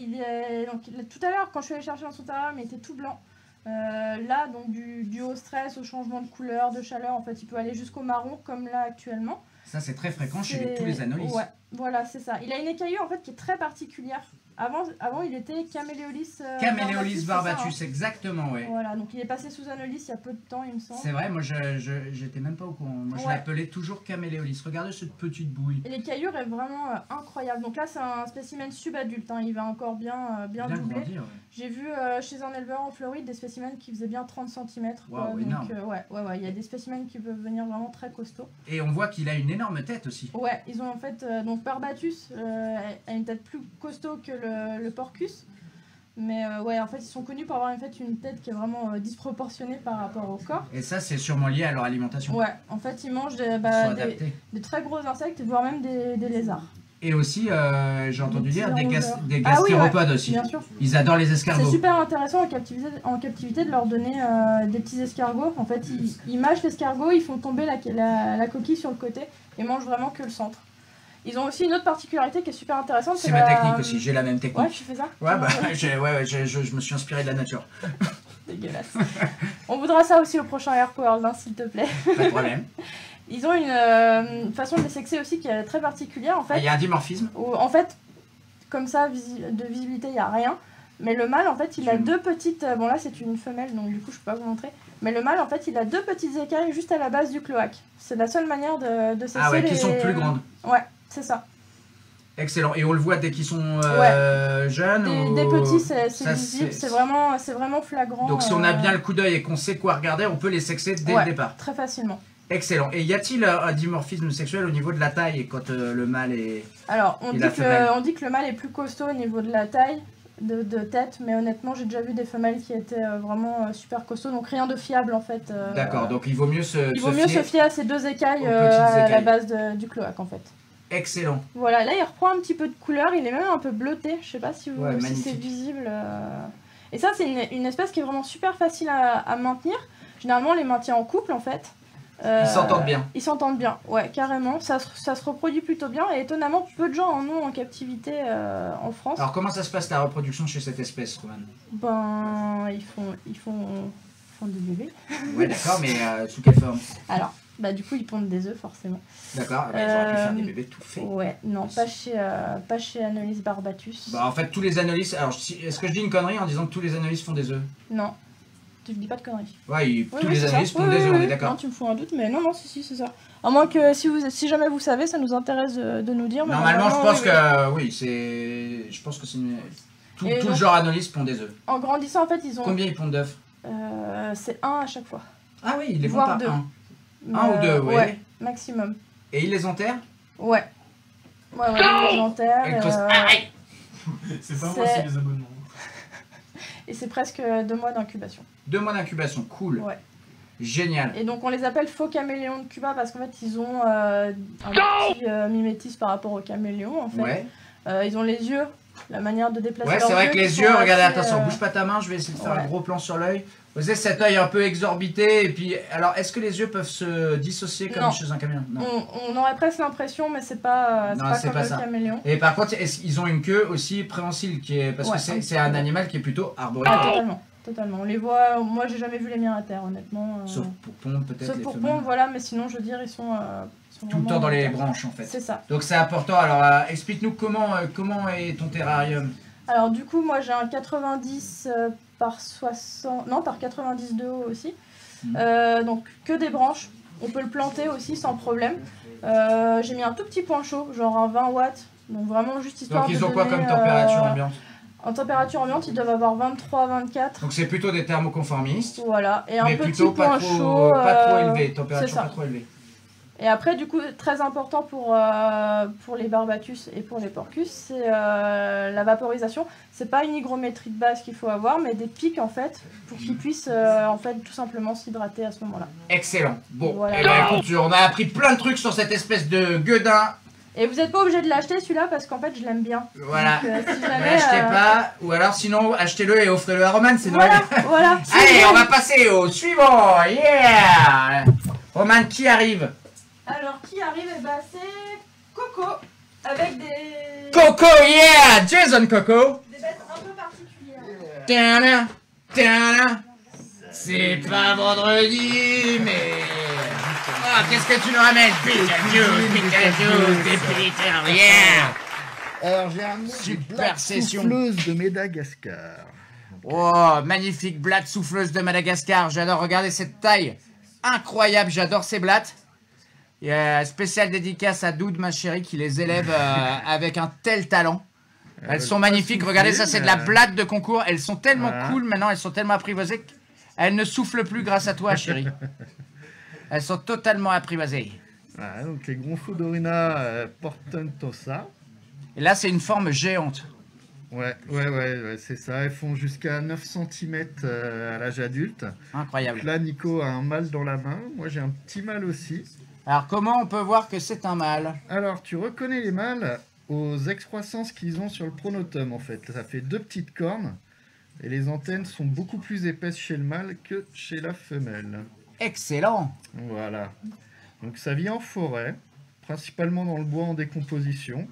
tout à l'heure, quand je suis allée chercher dans son terrarium, il était tout blanc. Là, donc du haut stress au changement de couleur, de chaleur, en fait, il peut aller jusqu'au marron, comme là actuellement. Ça c'est très fréquent chez tous les anolis. Ouais, voilà, c'est ça. Il a une écaillure en fait qui est très particulière. Avant il était Caméléolis Caméléolis barbatus, c'est ça, hein. exactement, ouais. Voilà, donc il est passé sous Anolis il y a peu de temps, il me semble. C'est vrai, moi j'étais même pas au courant. Moi je Ouais. l'appelais toujours Caméléolis. Regardez cette petite bouille. Et l'écaillure est vraiment incroyable. Donc là, c'est un spécimen subadulte, hein. Il va encore bien doubler. grandi, ouais. J'ai vu chez un éleveur en Floride des spécimens qui faisaient bien 30 cm. Waouh, énorme. Ouais, il y a des spécimens qui peuvent venir vraiment très costauds. Et on voit qu'il a une énorme tête aussi. Ouais, ils ont en fait. Donc Barbatus a une tête plus costaud que le Porcus. Mais ouais, en fait, ils sont connus pour avoir en fait, une tête qui est vraiment disproportionnée par rapport au corps. Et ça c'est sûrement lié à leur alimentation. Ouais, en fait, ils mangent Ils sont adaptés. des très gros insectes, voire même des lézards. Et aussi, j'ai entendu Des dire petits des rongeurs. des Ah oui, gastéropodes aussi. Bien sûr. Ils adorent les C'est escargots. super intéressant en captivité de leur donner des petits escargots. En fait, ils mâchent l'escargot, ils font tomber la coquille sur le côté et mangent vraiment que le centre. Ils ont aussi une autre particularité qui est super intéressante. C'est ma technique aussi, j'ai la même technique. Ouais, tu fais ça? Ouais, bah, je me suis inspiré de la nature. Dégueulasse. On voudra ça aussi au prochain Air World, hein, s'il te plaît. Pas de problème. Ils ont une façon de les sexer aussi qui est très particulière en Ah, fait. il y a un dimorphisme. Où, en fait, comme ça, de visibilité, il n'y a rien. Mais le mâle, en fait, il a deux petites... Bon, là, c'est une femelle, donc du coup, je peux pas vous montrer. Mais le mâle, en fait, il a deux petites écailles juste à la base du cloaque. C'est la seule manière de cesser Ah ouais, qui sont plus grandes. Ouais, c'est ça. Excellent. Et on le voit dès qu'ils sont jeunes Des ou... petits, c'est Ça, visible, c'est vraiment flagrant. Donc si on a bien le coup d'œil et qu'on sait quoi regarder, on peut les sexer dès le départ. Très facilement. Excellent. Et y a-t-il un dimorphisme sexuel au niveau de la taille quand le mâle est... Alors, on Et dit la femelle. que le mâle est plus costaud au niveau de la taille, de tête, mais honnêtement, j'ai déjà vu des femelles qui étaient vraiment super costauds, donc rien de fiable en fait. D'accord, donc il vaut mieux se se fier à ces deux écailles aux petites à la écailles. base du cloaque en fait. Excellent. Voilà, là il reprend un petit peu de couleur, il est même un peu bleuté, je sais pas si, Ouais, si c'est magnifique. visible. Et ça, c'est une espèce qui est vraiment super facile à maintenir. Généralement, on les maintient en couple en fait. Ils s'entendent bien. Ils s'entendent bien, ouais, carrément. Ça se reproduit plutôt bien et étonnamment, peu de gens en ont en captivité en France. Alors comment ça se passe la reproduction chez cette espèce, Roman? Ben, ils font des bébés. Ouais, d'accord, mais sous quelle forme? Alors, bah du coup, ils pondent des œufs forcément. D'accord, ils auraient pu faire des bébés tout faits. Ouais, non, pas chez Anolis barbatus. Bah en fait, tous les anolis... Alors, est-ce que je dis une connerie en disant que tous les anolis font des œufs? Non, je dis pas de conneries. Ouais, Oui, tous les c'est ça. anolis font Oui, des oui, œufs, on oui. est d'accord. Non, tu me fous un doute, mais non, si, c'est ça. À moins que si jamais vous savez, ça nous intéresse de nous dire. Mais Normalement, je pense oui, que... Oui, c'est... Je pense que c'est... Tout Et le donc- genre anolis pond des œufs. En grandissant, en fait, ils ont... Combien ils pondent d'œufs? c'est un à chaque fois. Ah oui, ils les font Voire par deux. un. Mais, Un ou deux, oui. Ouais, maximum. Et ils les enterrent? Ouais. Ouais, les enterrent. Et Aïe! C'est pas moi, C'est- c'est les abonnements. Et c'est presque 2 mois d'incubation. 2 mois d'incubation, cool. Ouais. Génial. Et donc on les appelle faux caméléons de Cuba parce qu'en fait ils ont un petit mimétisme par rapport aux caméléons en fait. Ouais. Ils ont les yeux, la manière de déplacer Ouais, leurs c'est vrai yeux que qui les sont yeux, regardez, assez, attention, bouge pas ta main, je vais essayer de faire un ouais. gros plan sur l'œil. Vous savez, cet œil un peu exorbité, et puis, alors, est-ce que les yeux peuvent se dissocier comme Non. chez un caméléon? Non. On aurait presque l'impression, mais c'est pas, Non, c'est comme pas le ça. caméléon. Et par contre, ils ont une queue aussi préhensile, qui est... parce Ouais, que un c'est un peu. animal qui est plutôt Ah, arboricole. totalement. On les voit, moi j'ai jamais vu les miens à terre honnêtement. Sauf pour pondre, peut-être, Sauf les pour femelles. pondre, voilà, mais sinon je veux dire, ils sont Tout le vraiment temps dans les à terre. branches, en fait. C'est ça. Donc c'est important. Alors, explique-nous comment est ton terrarium. Alors du coup, moi j'ai un 90 par 60... Non, par 90 de haut aussi. Donc que des branches. On peut le planter aussi sans problème. J'ai mis un tout petit point chaud, genre un 20 watts. Donc vraiment juste histoire Donc de ils ont quoi donner, comme température ambiante? En température ambiante, ils doivent avoir 23-24. Donc c'est plutôt des thermoconformistes. Voilà, et un Mais petit plutôt point chaud. pas trop élevé, c'est température ça. pas trop élevée. Et après, du coup, très important pour les barbatus et pour les porcus, c'est la vaporisation. C'est pas une hygrométrie de base qu'il faut avoir, mais des pics en fait, pour qu'ils puissent en fait tout simplement s'hydrater à ce moment-là. Excellent. Bon, Voilà. eh ben, écoute, on a appris plein de trucs sur cette espèce de gueudin. Et vous n'êtes pas obligé de l'acheter celui-là parce qu'en fait je l'aime bien. Voilà. Donc, si Ne jamais, l'achetez pas, ou alors sinon achetez-le et offrez-le à Roman, c'est Noël. Voilà, voilà. Allez, on va passer au suivant. Yeah. Roman, qui arrive? Alors qui arrive? Eh ben, c'est Coco avec des Coco, yeah. Jason Coco. bêtes un peu particulières. Tana, tana. C'est pas vendredi, mais... Ah, qu'est-ce que tu nous ramènes? Pikachu, des Pikachu, yeah. Alors j'ai un Super black session. souffleuse de Madagascar. Oh, magnifique blatte souffleuse de Madagascar. J'adore, regardez cette taille. Incroyable, j'adore ces blattes. Il y a spéciale dédicace à Doud, ma chérie, qui les élève avec un tel talent. Elles sont magnifiques. Regardez, ça, c'est de la blatte de concours. Elles sont tellement Voilà. cool maintenant, elles sont tellement apprivoisées qu'elles ne soufflent plus grâce à toi, chérie. Elles sont totalement apprivoisées. Voilà, donc les Gonfodorina portentosa. Et là, c'est une forme géante. Ouais, c'est ça. Elles font jusqu'à 9 cm à l'âge adulte. Incroyable. Donc là, Nico a un mâle dans la main. Moi, j'ai un petit mâle aussi. Alors, comment on peut voir que c'est un mâle? Alors, tu reconnais les mâles aux excroissances qu'ils ont sur le pronotum, en fait. Ça fait 2 petites cornes. Et les antennes sont beaucoup plus épaisses chez le mâle que chez la femelle. Excellent. Voilà. Donc ça vit en forêt, principalement dans le bois en décomposition.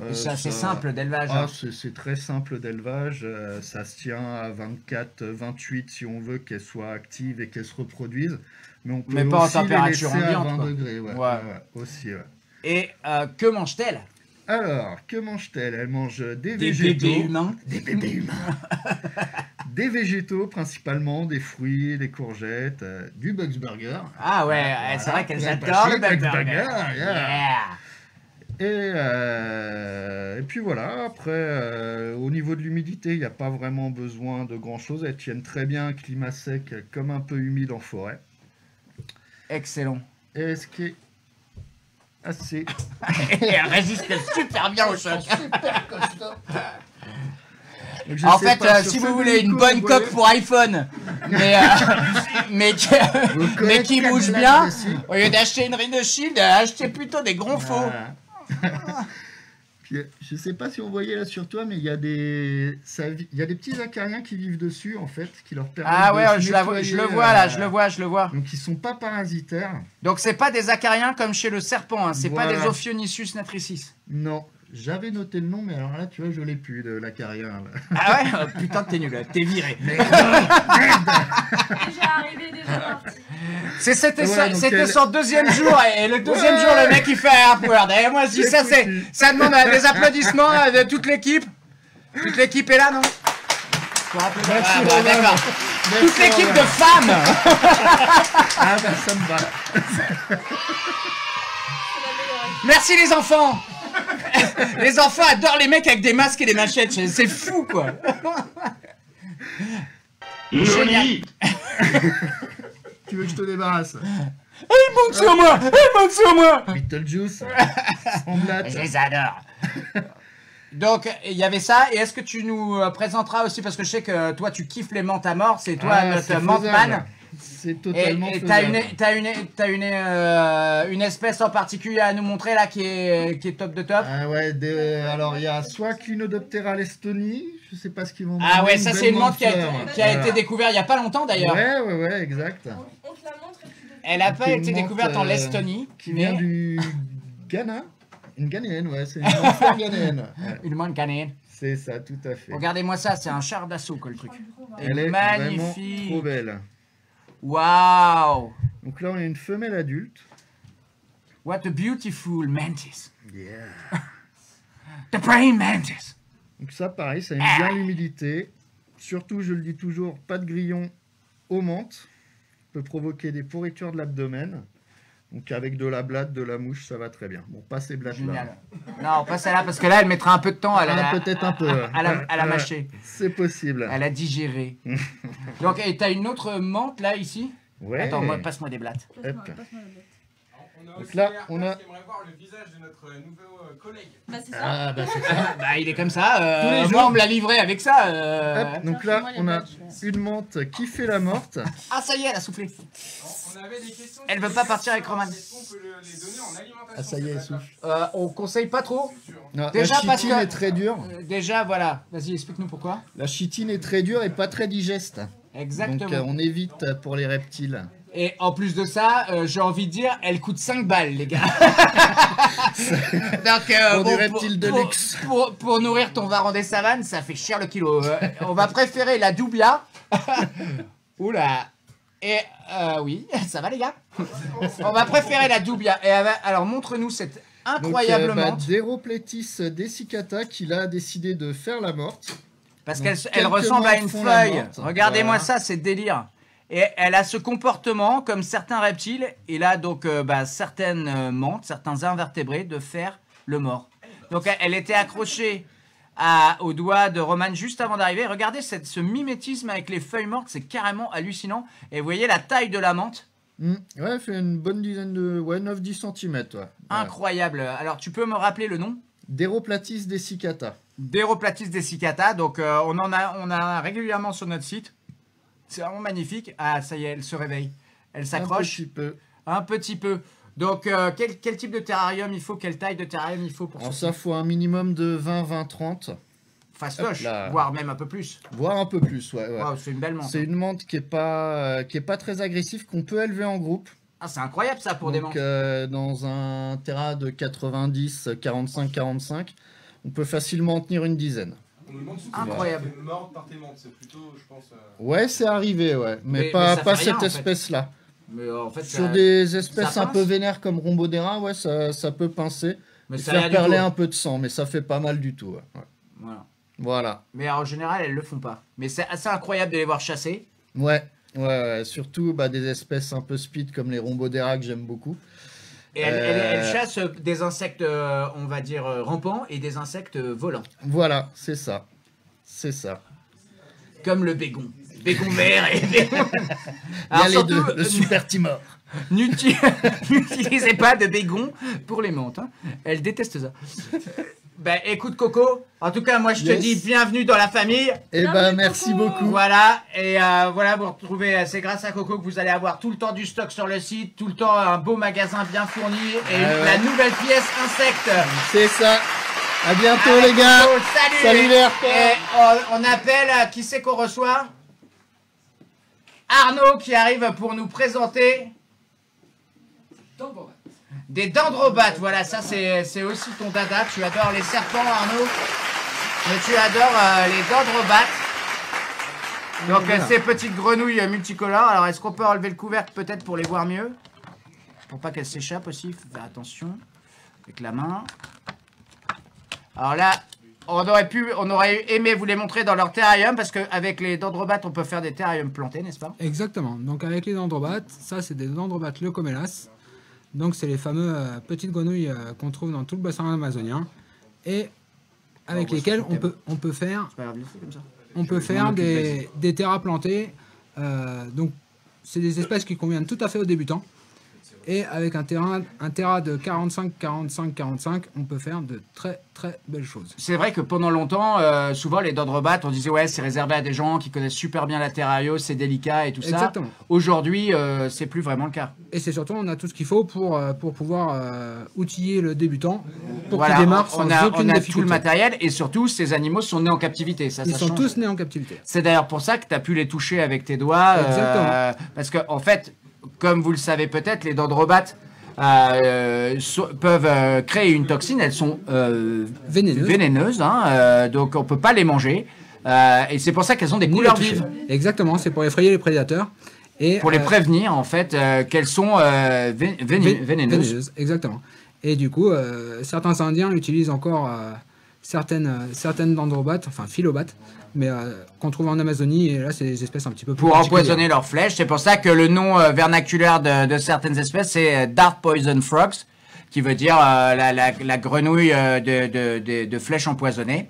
Et c'est assez simple d'élevage. Ah, hein. c'est très simple d'élevage. Ça se tient à 24, 28 si on veut qu'elles soient actives et qu'elles se reproduisent. Mais on peut Mais pas en aussi les température laisser ambiante, à 20 quoi. degrés. Ouais, Ouais. ouais, aussi, ouais. Et que mange-t-elle? Alors, que mange-t-elle? Elle mange des Des végétaux. bébés humains. Des bébés humains. Des végétaux principalement, des fruits, des courgettes, du Bugs Burger. Ah ouais, c'est vrai qu'elles adorent le Bugs Burger. Yeah. Et puis voilà, après, au niveau de l'humidité, il n'y a pas vraiment besoin de grand-chose. Elles tiennent très bien un climat sec comme un peu humide en forêt. Excellent. Et ce qui est assez... Elle résiste super bien au choc. Donc, je En sais fait, pas, sur si ceux vous de voulez une Nico, bonne vous coque voyez, pour iPhone, mais qui bouge Cadillac bien, dessus. au lieu d'acheter une Rhino Shield, achetez plutôt des gros faux. Voilà. Puis, je sais pas si on voyait là sur toi, mais il y a des petits acariens qui vivent dessus en fait, qui leur permettent Ah de ouais, se je nettoyer, le vois là, je le vois. Donc ils sont pas parasitaires. Donc c'est pas des acariens comme chez le serpent, hein, c'est pas Voilà. des Ophionychus natricis. Non, j'avais noté le nom, mais alors là, tu vois, je l'ai plus de l'acarien. là. Ah ouais. Oh, putain, t'es nul, t'es viré. Déjà arrivé, déjà parti. C'était Ouais, donc c'était elle- son deuxième jour et le deuxième jour le mec il fait un upward. Et moi je dis ça C'est foutu. ça demande des applaudissements de toute l'équipe. Toute l'équipe est là non? Faut applaudir. Merci, Ah, bah, Romain. d'accord. Merci, Toute l'équipe Romain. de femmes. Ah bah ça me va. Merci les enfants. Les enfants adorent les mecs avec des masques et des machettes. C'est fou quoi. Génial. Tu veux que je te débarrasse? Il monte sur moi. Il monte sur moi. Beetlejuice, en blatte. Je les adore. Donc, il y avait ça. Et est-ce que tu nous présenteras aussi, parce que je sais que toi, tu kiffes les menthes à mort, c'est toi Ah, notre c'est Mantman. faisable. C'est totalement Et faisable. t'as une espèce en particulier à nous montrer là qui est top de top. Ah ouais, alors il y a soit Clinodoptera lestoni, je sais pas ce qu'ils vont Ah donner, ouais, ça c'est une menthe qui a Voilà. été découverte il y a pas longtemps d'ailleurs. Ouais, exact. On te la montre et tu le... Elle a pas Qui est été une découverte menthe, en Lestonie, Qui vient mais du Ghana. Une Ghanéenne, ouais, c'est une menthe fleur ghanéenne. Ouais, une menthe ghanéenne. c'est ça, tout à fait. Regardez-moi ça, c'est un char d'assaut que le truc. Elle est vraiment Magnifique. trop belle. Waouh. Donc là, on a une femelle adulte. What a beautiful mantis. Yeah. The praying mantis. Donc ça, pareil, ça aime bien l'humidité. Surtout, je le dis toujours, pas de grillon aux menthes. Peut provoquer des pourritures de l'abdomen. Donc avec de la blatte, de la mouche, ça va très bien. Bon, pas ces blattes-là. Génial. Non, pas celle-là, parce que là, elle mettra un peu de temps à Peut-être un peu. à la mâcher. C'est possible. À la digérer. Donc, et t'as une autre menthe, là, ici? Ouais. Attends, passe-moi des blattes. Hop. On a Donc aussi là, Bertrand on a- qui aimerait voir le visage de notre nouveau collègue. Bah, c'est ça. Ah, bah c'est ça. Bah, il est comme ça. Tous les moi, jours. on me l'a livré avec ça. Hop, donc là, on a une menthe qui fait la morte. Ah, ça y est, elle a soufflé. On avait des questions. Elle veut pas partir avec Roman. Est-ce qu'on peut les donner en alimentation? Ah, ça y est, elle souffle. On conseille pas trop. Non, Déjà, la parce chitine que- est très dure. Déjà, voilà. Vas-y, explique-nous pourquoi. La chitine est très dure et pas très digeste. Exactement. Donc on évite pour les reptiles. Et en plus de ça, j'ai envie de dire, elle coûte 5 balles, les gars. Donc, Pour des reptiles de luxe. Pour nourrir ton varan des savanes, ça fait cher le kilo. On va préférer la doublia. Oula. Et oui, ça va les gars. On va préférer la doublia. Et alors montre-nous cette incroyable menthe. Deropletis dessicata qu'il a décidé de faire la morte. Parce Donc, qu'elle quelques ressemble à menthes une font la feuille. morte. Regardez-moi Voilà. ça, c'est délire. Et elle a ce comportement, comme certains reptiles, et là donc certaines menthes, certains invertébrés, de faire le mort. Donc elle était accrochée au doigt de Roman juste avant d'arriver. Regardez ce mimétisme avec les feuilles mortes, c'est carrément hallucinant. Et vous voyez la taille de la menthe, Ouais, elle fait une bonne dizaine de... Ouais, 9-10 cm. Ouais. Voilà. incroyable. Alors tu peux me rappeler le nom? Deroplatis dessicata. Deroplatis dessicata. Donc on a régulièrement sur notre site. C'est vraiment magnifique. Ah, ça y est, elle se réveille. Elle Un s'accroche petit peu. un petit peu. Donc, quel type de terrarium il faut? Quelle taille de terrarium il faut pour Alors ce ça, faut un minimum de 20-20-30. fastoche, hop là. voire même un peu plus. Voire un peu plus, ouais. Waouh, c'est une belle menthe. C'est une menthe qui est pas très agressive, qu'on peut élever en groupe. Ah, c'est incroyable ça pour des Donc, menthes. dans un terrain de 90, 45, 45, on peut facilement en tenir une dizaine. On nous demande souvent Incroyable. si t'es morte par tes menthes. C'est plutôt, je pense. Ouais, c'est arrivé, ouais. Mais Mais pas ça fait rien, cette en fait. espèce-là. Mais en fait, Sur ça- des espèces ça un peu pince. vénères comme Rhombodera, ouais, ça peut pincer. mais Et ça a rien faire du perler tout. un peu de sang, mais ça fait pas mal du tout. Ouais. Ouais. Voilà. Voilà. Mais en général, elles le font pas. Mais c'est assez incroyable de les voir chasser. Ouais. Ouais. Surtout des espèces un peu speed comme les Rhombodera que j'aime beaucoup. Et elles chassent des insectes, on va dire, rampants et des insectes volants. Voilà, c'est ça. C'est ça. Comme le bégon. Bégon vert et bégon... Il y a les deux, le super Timor. N'utilisez pas de bégon pour les menthes. Hein. Elles détestent ça. Ben écoute Coco, en tout cas moi je te Yes. dis bienvenue dans la famille. Eh ben, Bienvenue, merci Coco. beaucoup. Voilà, et voilà, vous retrouvez, c'est grâce à Coco que vous allez avoir tout le temps du stock sur le site, tout le temps un beau magasin bien fourni et ouais. la nouvelle pièce insecte. C'est ça. À bientôt, Avec les gars. Coco, salut. Salut, Bertrand. Et on appelle, qui c'est qu'on reçoit? Arnaud qui arrive pour nous présenter des dendrobates. Voilà, ça c'est aussi ton dada. Tu adores les serpents, Arnaud, mais tu adores les dendrobates. Donc Voilà. ces petites grenouilles multicolores. Alors est-ce qu'on peut enlever le couvercle peut-être pour les voir mieux? Pour pas qu'elles s'échappent aussi, faut faire attention avec la main. Alors là, on aurait aimé vous les montrer dans leur terrarium parce qu'avec les dendrobates, on peut faire des terrariums plantés, n'est-ce pas? Exactement. Donc avec les dendrobates, ça c'est des dendrobates leucomélas. Donc c'est les fameux petites grenouilles qu'on trouve dans tout le bassin amazonien et avec Oh, lesquelles c'est on peut faire C'est pas grave, laisse-le comme ça. on peut m'en faire occupe, des terras plantées. Donc c'est des espèces qui conviennent tout à fait aux débutants. Et avec un terrain de 45, 45, 45, on peut faire de très très belles choses. C'est vrai que pendant longtemps, souvent les dendrobates, on disait ouais, c'est réservé à des gens qui connaissent super bien la terrario, c'est délicat et tout ça. Exactement. Aujourd'hui, c'est plus vraiment le cas. Et c'est surtout, on a tout ce qu'il faut pour pouvoir outiller le débutant pour Voilà, qu'il démarre sans on a aucune tout le difficulté. matériel et surtout, ces animaux sont nés en captivité. Ça, Ils ça sont change. tous nés en captivité. C'est d'ailleurs pour ça que tu as pu les toucher avec tes doigts. Exactement. Parce que, en fait, comme vous le savez peut-être, les dendrobates peuvent créer une toxine. Elles sont vénéneuses, hein, donc on peut pas les manger. Et c'est pour ça qu'elles ont des Ni couleurs les toucher. vives. Exactement, c'est pour effrayer les prédateurs. Et, Pour les prévenir, en fait, qu'elles sont vénéneuses. Vénéneuses, exactement. Et du coup, certains Indiens utilisent encore certaines dendrobates, enfin philobates, mais qu'on trouve en Amazonie, et là c'est des espèces un petit peu plus Pour particulières. empoisonner leurs flèches. C'est pour ça que le nom vernaculaire de certaines espèces, c'est Dart Poison Frogs, qui veut dire la grenouille de flèches empoisonnées.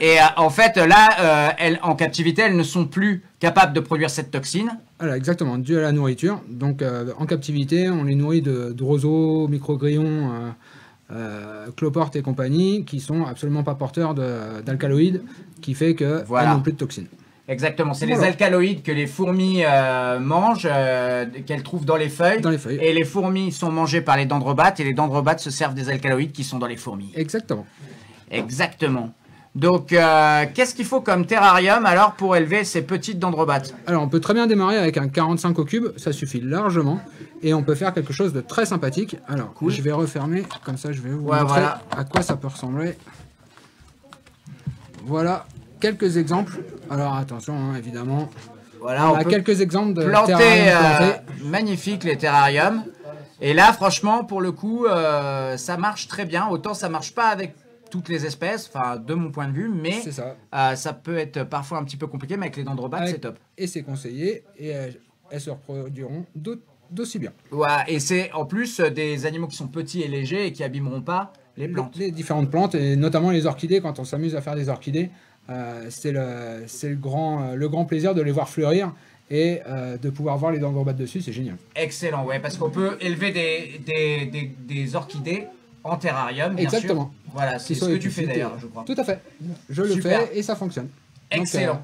Et en fait, là, en captivité, elles ne sont plus capables de produire cette toxine. Voilà, exactement, dû à la nourriture. Donc en captivité, on les nourrit de roseaux, microgrillons, cloportes et compagnie, qui sont absolument pas porteurs d'alcaloïdes, qui fait qu'elles n'ont plus de toxines. Exactement, c'est Voilà. les alcaloïdes que les fourmis mangent, qu'elles trouvent dans les feuilles. Dans les feuilles. Et les fourmis sont mangées par les dendrobates, et les dendrobates se servent des alcaloïdes qui sont dans les fourmis. Exactement. Exactement. Donc, qu'est-ce qu'il faut comme terrarium alors pour élever ces petites dendrobates? Alors on peut très bien démarrer avec un 45 au cube, ça suffit largement, et on peut faire quelque chose de très sympathique. Alors je vais refermer, comme ça je vais vous montrer à quoi ça peut ressembler. Voilà quelques exemples. Alors attention, hein, évidemment. Voilà, on a peut quelques exemples de planter, terrarium planté. magnifique les terrariums. Et là, franchement, pour le coup, ça marche très bien. Autant ça marche pas avec toutes les espèces, enfin de mon point de vue, mais C'est ça. ça peut être parfois un petit peu compliqué, mais avec les dendrobates, c'est top. Et c'est conseillé, et elles se reproduiront d'aussi bien. Ouais, et c'est en plus des animaux qui sont petits et légers et qui abîmeront pas les plantes. Les différentes plantes, et notamment les orchidées, quand on s'amuse à faire des orchidées, c'est le grand plaisir de les voir fleurir et de pouvoir voir les dendrobates dessus, c'est génial. Excellent, ouais, parce qu'on peut élever des orchidées en terrarium, bien Exactement. sûr. Voilà, c'est ce que tu fais d'ailleurs, je crois. Tout à fait. Je le Super. fais et ça fonctionne. Excellent. Donc,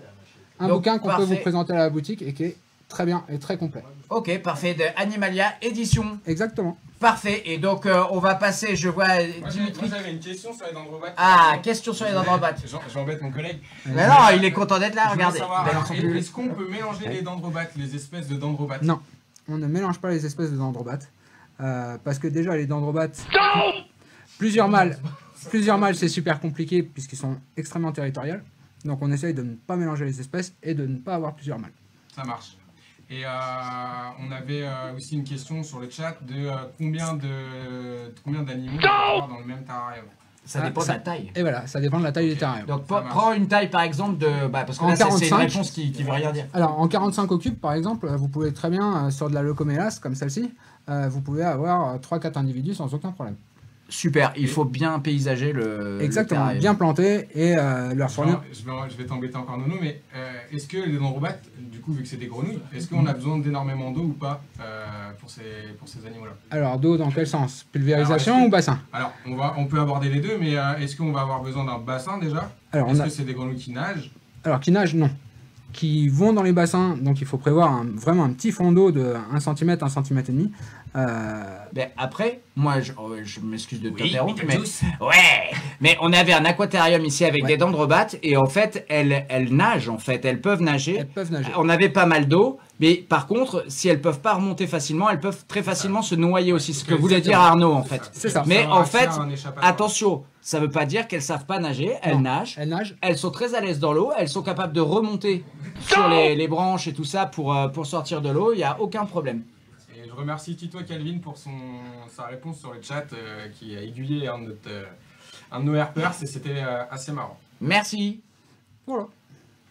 un Donc, bouquin qu'on peut parfait. vous présenter à la boutique et qui est très bien et très complet. Ok, parfait, de Animalia Édition. Exactement. Parfait, et donc on va passer, je vois Dimitri. Moi j'avais une question sur les dendrobates. Ah, question sur les dendrobates. J'embête mon collègue. Mais non, il est content d'être là, Je voulais regardez. savoir, Il est dans son public. est-ce qu'on peut mélanger les dendrobates, les espèces de dendrobates? Non, on ne mélange pas les espèces de dendrobates. Parce que déjà, les dendrobates, plusieurs mâles, c'est super compliqué puisqu'ils sont extrêmement territoriaux. Donc on essaye de ne pas mélanger les espèces et de ne pas avoir plusieurs mâles. Ça marche. Et on avait aussi une question sur le chat de combien d'animaux on peut avoir dans le même terrarium. Ça dépend de la taille. Et voilà, ça dépend de la taille des terrariums. Donc Ça marche. prends une taille par exemple de... Bah, parce que En là c'est une 45. réponse qui veut rien dire. Alors en 45 au cube par exemple, vous pouvez très bien, sur de la locomélas comme celle-ci, vous pouvez avoir 3-4 individus sans aucun problème. Super, il faut bien paysager le Exactement, terrarium. bien planté et leur fournir. Je vais t'embêter encore Nono, mais est-ce que les dendrobates, du coup vu que c'est des grenouilles, est-ce qu'on a besoin d'énormément d'eau ou pas pour ces animaux-là? Alors d'eau dans quel sens? Pulvérisation Alors, ou bassin? Alors on peut aborder les deux, mais est-ce qu'on va avoir besoin d'un bassin déjà? Alors, Est-ce que c'est des grenouilles qui nagent? Alors qui nagent, non. Qui vont dans les bassins, donc il faut prévoir vraiment un petit fond d'eau de 1 cm, 1 cm et demi. Mais après, moi je m'excuse de Oui, t'interrompre, mais mais... Ouais, mais on avait un aquatarium ici avec des dendrobates et en fait elles nagent en fait, elles peuvent nager. Elles peuvent nager. On avait pas mal d'eau, mais par contre, si elles peuvent pas remonter facilement, elles peuvent très facilement se noyer aussi. Ce que voulait dire Arnaud en fait. C'est ça. Mais Ça en va fait, faire un échappatoire. attention, ça veut pas dire qu'elles savent pas nager, elles Non. nagent. Elles nagent. Elles sont très à l'aise dans l'eau, elles sont capables de remonter sur les branches et tout ça pour sortir de l'eau, il n'y a aucun problème. Et je remercie Tito Calvin pour sa réponse sur le chat qui a aiguillé un de nos herpers et c'était assez marrant. Merci. Voilà.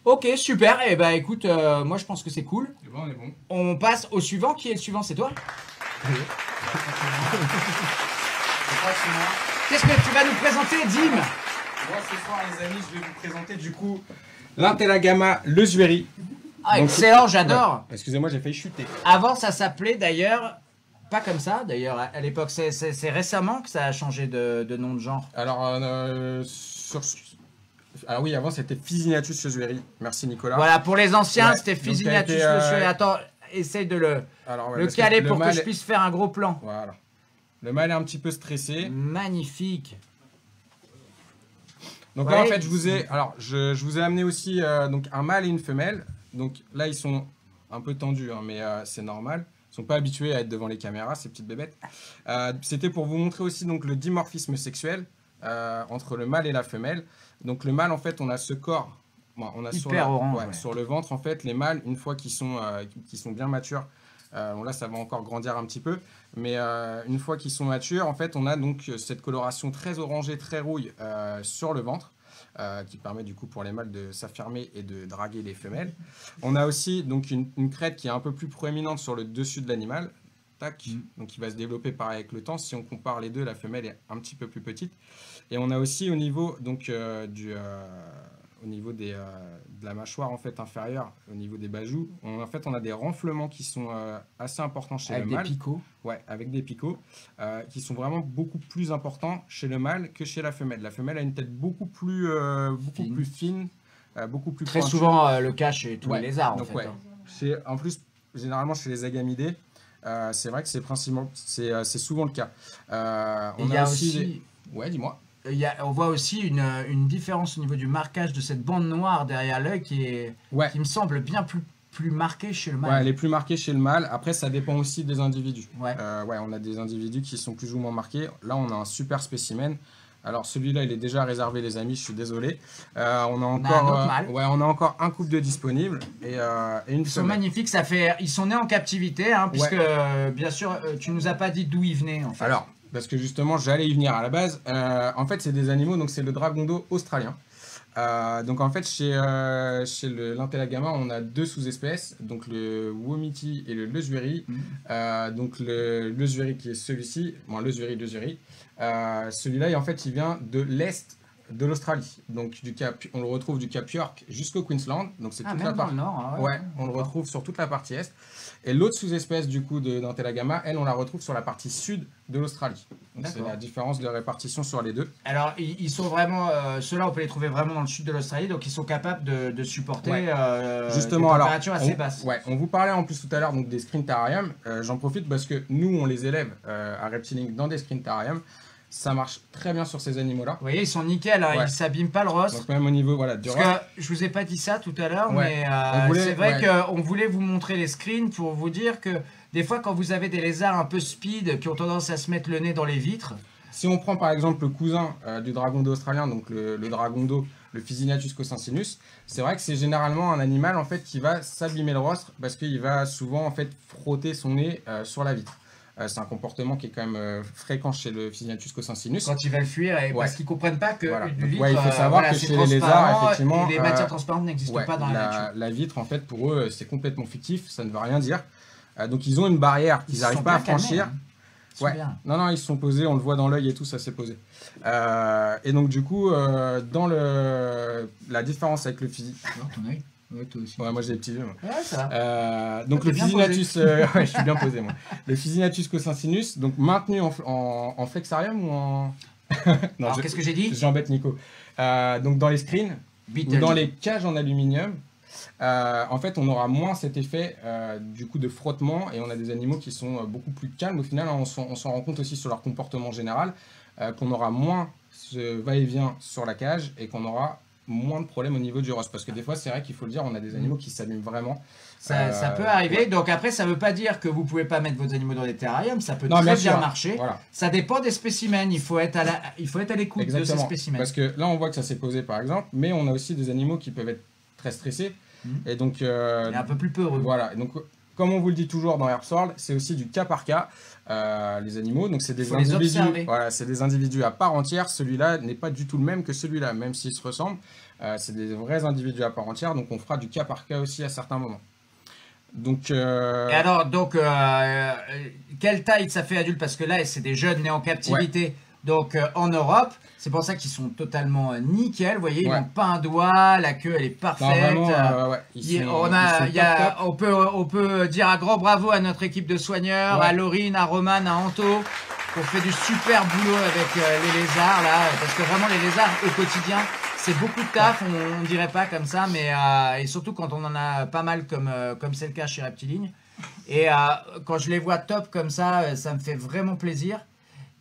Ok, super. Et bah écoute, moi je pense que c'est cool. Et bon, on est bon. On passe au suivant. Qui est le suivant? C'est toi? Qu'est-ce que tu vas nous présenter, Dim? Moi ce soir les amis, je vais vous présenter du coup l'Intelagama le Zueri. Ah, Donc, excellent, j'adore. Ouais, excusez-moi, j'ai failli chuter. Avant, ça s'appelait d'ailleurs pas comme ça. D'ailleurs, à l'époque, c'est récemment que ça a changé de nom de genre. Alors, ah oui, avant c'était Physinatus le Zueri. Merci Nicolas. Voilà, pour les anciens, Ouais, c'était donc Physinatus ça a été, le Zueri. Attends, essaye de le Alors, ouais, le parce que caler le pour que mâle je est- puisse faire un gros plan. Voilà. Le mâle est un petit peu stressé. Magnifique. Donc Ouais. là en fait je vous ai amené aussi donc un mâle et une femelle. Donc là ils sont un peu tendus hein, mais c'est normal. Ils sont pas habitués à être devant les caméras ces petites bébêtes. C'était pour vous montrer aussi donc le dimorphisme sexuel entre le mâle et la femelle. Donc le mâle en fait on a ce corps. Bon, on a Hyper orange, ouais. sur le ventre en fait les mâles une fois qu'ils sont bien matures. Bon, là ça va encore grandir un petit peu, mais une fois qu'ils sont matures, en fait on a donc cette coloration très orangée, très rouille sur le ventre. qui permet du coup pour les mâles de s'affirmer et de draguer les femelles. On a aussi donc une crête qui est un peu plus proéminente sur le dessus de l'animal. Tac. Donc qui va se développer pareil avec le temps. Si on compare les deux, la femelle est un petit peu plus petite. Et on a aussi au niveau donc au niveau de la mâchoire en fait inférieure, au niveau des bajoux, on a des renflements qui sont assez importants chez le mâle. Avec des picots. Ouais, avec des picots, qui sont vraiment beaucoup plus importants chez le mâle que chez la femelle. La femelle a une tête beaucoup plus fine, beaucoup plus Très pointue. souvent le cas chez tous Ouais, les lézards, en donc fait. ouais. En plus, généralement chez les agamidés, c'est vrai que c'est souvent le cas. Il y a aussi... Ouais, dis-moi. On voit aussi une différence au niveau du marquage de cette bande noire derrière l'œil qui me semble bien plus marquée chez le mâle. Ouais, elle est plus marquée chez le mâle. Après, ça dépend aussi des individus. Ouais. On a des individus qui sont plus ou moins marqués. Là, on a un super spécimen. Alors, celui-là, il est déjà réservé, les amis. Je suis désolé. On a encore un couple de disponibles et une Ils sont magnifiques. Ils sont nés en captivité, hein, puisque bien sûr, tu nous as pas dit d'où ils venaient. En fait. Alors, parce que justement, j'allais y venir à la base. En fait, c'est des animaux, donc c'est le dragon d'eau australien. Donc en fait, chez l'Intelagama, on a deux sous-espèces, donc le Womiti et le Lesueri. Donc le Lesueri qui est celui-ci, Lesueri. Celui-là, en fait, il vient de l'est de l'Australie. Donc on le retrouve du Cap York jusqu'au Queensland. Donc c'est toute la partie nord. Ouais, on le retrouve sur toute la partie est. Et l'autre sous-espèce du coup d'Intelagama, elle, on la retrouve sur la partie sud de l'Australie. Donc c'est la différence de répartition sur les deux. Alors ils sont vraiment, ceux-là on peut les trouver vraiment dans le sud de l'Australie, donc ils sont capables de supporter justement, des températures assez basses. Ouais, on vous parlait en plus tout à l'heure donc des screen terrariums. J'en profite parce que nous on les élève à Reptiling dans des screen terrariums. Ça marche très bien sur ces animaux-là. Vous voyez, ils sont nickel, hein, ils s'abîment pas le rostre. Donc même au niveau du Parce que je vous ai pas dit ça tout à l'heure, mais c'est vrai qu'on voulait vous montrer les screens pour vous dire que des fois quand vous avez des lézards un peu speed qui ont tendance à se mettre le nez dans les vitres. Si on prend par exemple le cousin du dragon d'eau australien, donc le dragon d'eau, le Physinatus cocincinus, c'est vrai que c'est généralement un animal en fait qui va s'abîmer le rostre parce qu'il va souvent en fait frotter son nez sur la vitre. C'est un comportement qui est quand même fréquent chez le Physinatus cocincinus. Quand ils veulent fuir, parce qu'ils ne comprennent pas que une vitre, il faut savoir que chez les lézards, effectivement, les matières transparentes n'existent pas dans la nature. La vitre, en fait, pour eux, c'est complètement fictif, ça ne veut rien dire. Donc ils ont une barrière qu'ils n'arrivent pas à franchir. Non, ils se sont posés, on le voit dans l'œil et tout, ça s'est posé. Et donc du coup, dans la différence avec le Physinatus... ton œil. Ouais, toi aussi. Ouais, moi j'ai des petits yeux. Ouais, ça va. Donc le Physinatus, je suis bien posé moi. Le Physinatus cocincinus, donc maintenu en flexarium ou en... Non, alors qu'est-ce que j'ai dit? J'embête Nico. Donc dans les screens ou dans les cages en aluminium, en fait on aura moins cet effet du coup de frottement et on a des animaux qui sont beaucoup plus calmes. Au final, on s'en rend compte aussi sur leur comportement général, qu'on aura moins ce va-et-vient sur la cage et qu'on aura moins de problèmes au niveau du rostre parce que des fois c'est vrai qu'il faut le dire, on a des animaux qui s'abîment vraiment. Ça peut arriver, donc après ça veut pas dire que vous pouvez pas mettre vos animaux dans des terrariums, ça peut très bien marcher. Voilà. Ça dépend des spécimens, il faut être à l'écoute de ces spécimens. Parce que là on voit que ça s'est posé par exemple, mais on a aussi des animaux qui peuvent être très stressés et donc un peu plus peureux. Voilà, et donc comme on vous le dit toujours dans Herbsworld, c'est aussi du cas par cas. Les animaux, donc c'est des individus. Voilà, c'est des individus à part entière. Celui-là n'est pas du tout le même que celui-là, même s'ils se ressemblent. C'est des vrais individus à part entière, donc on fera du cas par cas aussi à certains moments. Donc. Et alors, quelle taille ça fait adulte? Parce que là, c'est des jeunes nés en captivité. Donc en Europe, c'est pour ça qu'ils sont totalement nickel. Vous voyez, ils n'ont pas un doigt, la queue elle est parfaite. Non, vraiment, on peut dire un grand bravo à notre équipe de soigneurs, à Laurine, à Roman, à Anto, qui ont fait du super boulot avec les lézards là, parce que vraiment les lézards au quotidien, c'est beaucoup de taf, on dirait pas comme ça, mais et surtout quand on en a pas mal comme c'est le cas chez Reptiling. Et quand je les vois top comme ça, ça me fait vraiment plaisir.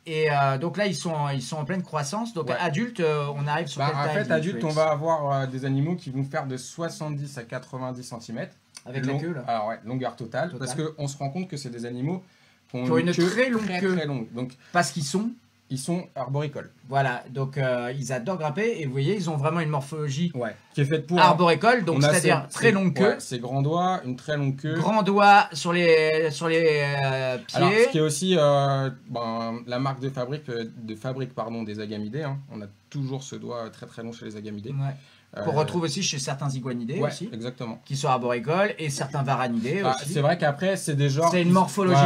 Et donc là, ils sont en pleine croissance. Donc adultes, on arrive sur quelle taille? En fait, adultes, on va avoir des animaux qui vont faire de 70 à 90 cm. Avec la queue, là. Alors ouais, longueur totale. Parce qu'on se rend compte que c'est des animaux qui ont une très longue queue. Très longue. Donc, parce qu'ils sont Ils sont arboricoles. Voilà, donc ils adorent grimper et vous voyez, ils ont vraiment une morphologie Ouais. Qui est faite pour. arboricole, donc On a c'est-à-dire très longue queue, Ouais, ces grands doigts, une très longue queue. grand doigt sur les pieds. Alors, ce qui est aussi la marque de fabrique, des agamidés. Hein. On a toujours ce doigt très très long chez les agamidés. Ouais. Qu'on retrouve aussi chez certains iguanidés ouais, aussi, exactement. qui sont arboricoles, et certains varanidés aussi. C'est vrai qu'après, c'est des genres. C'est une morphologie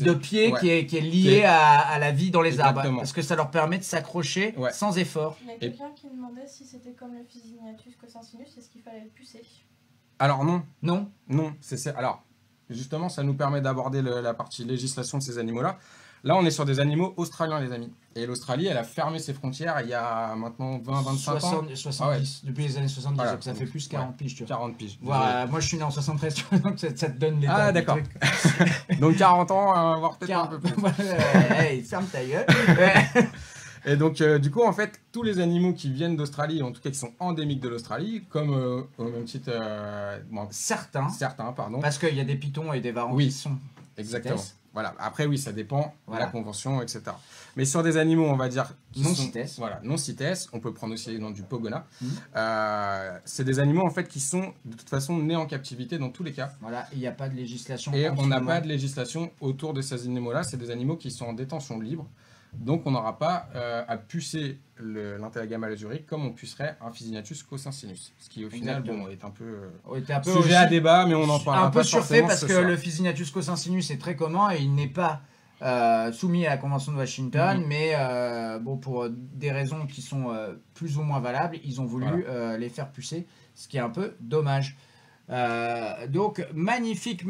de pied qui est liée à la vie dans les arbres. Parce que ça leur permet de s'accrocher sans effort. Il y a quelqu'un qui me demandait si c'était comme le Physiniatus cosincinus, est-ce qu'il fallait le pucer? Alors non. Non. Non, alors justement, ça nous permet d'aborder la partie législation de ces animaux-là. Là, on est sur des animaux australiens, les amis. Et l'Australie, elle a fermé ses frontières il y a maintenant 20-25 ans. 70, depuis les années 70, voilà. donc ça fait plus 40 piges, tu vois. 40 piges. Voilà, moi, je suis né en 73, tu vois, donc ça te donne les dates, d'accord. trucs. Donc 40 ans, voire peut-être un peu plus. Hey, ferme ta gueule. Et donc, du coup, en fait, tous les animaux qui viennent d'Australie, en tout cas qui sont endémiques de l'Australie, comme au même titre... certains, pardon. Parce qu'il y a des pitons et des varans qui sont... Exactement. CITES. Voilà. Après, oui, ça dépend voilà. de la convention, etc. Mais sur des animaux, on va dire... Non CITES. Voilà, non CITES. On peut prendre aussi l'exemple du pogona. C'est des animaux, en fait, qui sont, de toute façon, nés en captivité dans tous les cas. Voilà, il n'y a pas de législation. Et on n'a pas de législation autour de ces animaux-là. C'est des animaux qui sont en détention libre. Donc, on n'aura pas à pucer l'intergamma lazurique comme on pucerait un Physiniatus cosincinus. Ce qui, au final, bon, est un peu sujet à débat, mais on en parle un peu surfait parce que le Physiniatus cosincinus est très commun et il n'est pas soumis à la Convention de Washington, mais bon, pour des raisons qui sont plus ou moins valables, ils ont voulu les faire pucer, ce qui est un peu dommage. Donc magnifique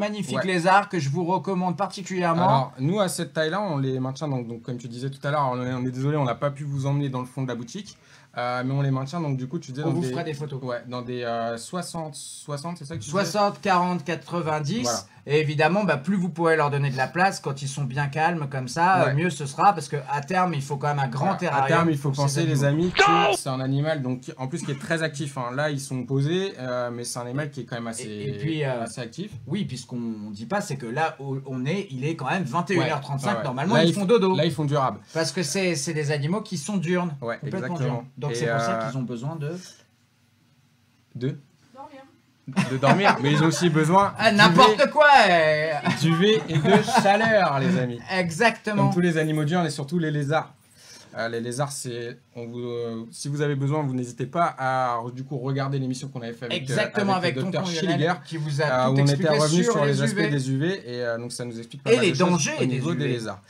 lézard que je vous recommande particulièrement. Alors nous à cette taille là on les maintient donc comme tu disais tout à l'heure, on est désolé, on n'a pas pu vous emmener dans le fond de la boutique, mais on les maintient donc du coup tu disais on vous fera des photos. Ouais, dans des 60 c'est ça que tu 60, 40, 90 voilà. Et évidemment plus vous pourrez leur donner de la place quand ils sont bien calmes comme ça, mieux ce sera parce que à terme il faut quand même un grand terrarium. À terme il faut penser les amis que c'est un animal donc en plus qui est très actif, hein. Là ils sont posés mais c'est un animal qui est quand même assez, assez actif. Oui, puisqu'on dit pas c'est que là où on est, il est quand même 21h35 normalement là, ils font dodo. Là ils font durable. Parce que c'est des animaux qui sont diurnes. Ouais, complètement exactement. Diurnes. Donc c'est pour ça qu'ils ont besoin de dormir, mais ils ont aussi besoin n'importe quoi d'UV et de chaleur, les amis. Exactement. Comme tous les animaux diurnes et surtout les lézards. Les lézards, si vous avez besoin, vous n'hésitez pas à du coup regarder l'émission qu'on avait fait avec avec le Dr Schilliger qui vous a tout expliqué. On était revenu sur les aspects des UV et donc ça nous explique pas mal de choses dangers au niveau des lézards.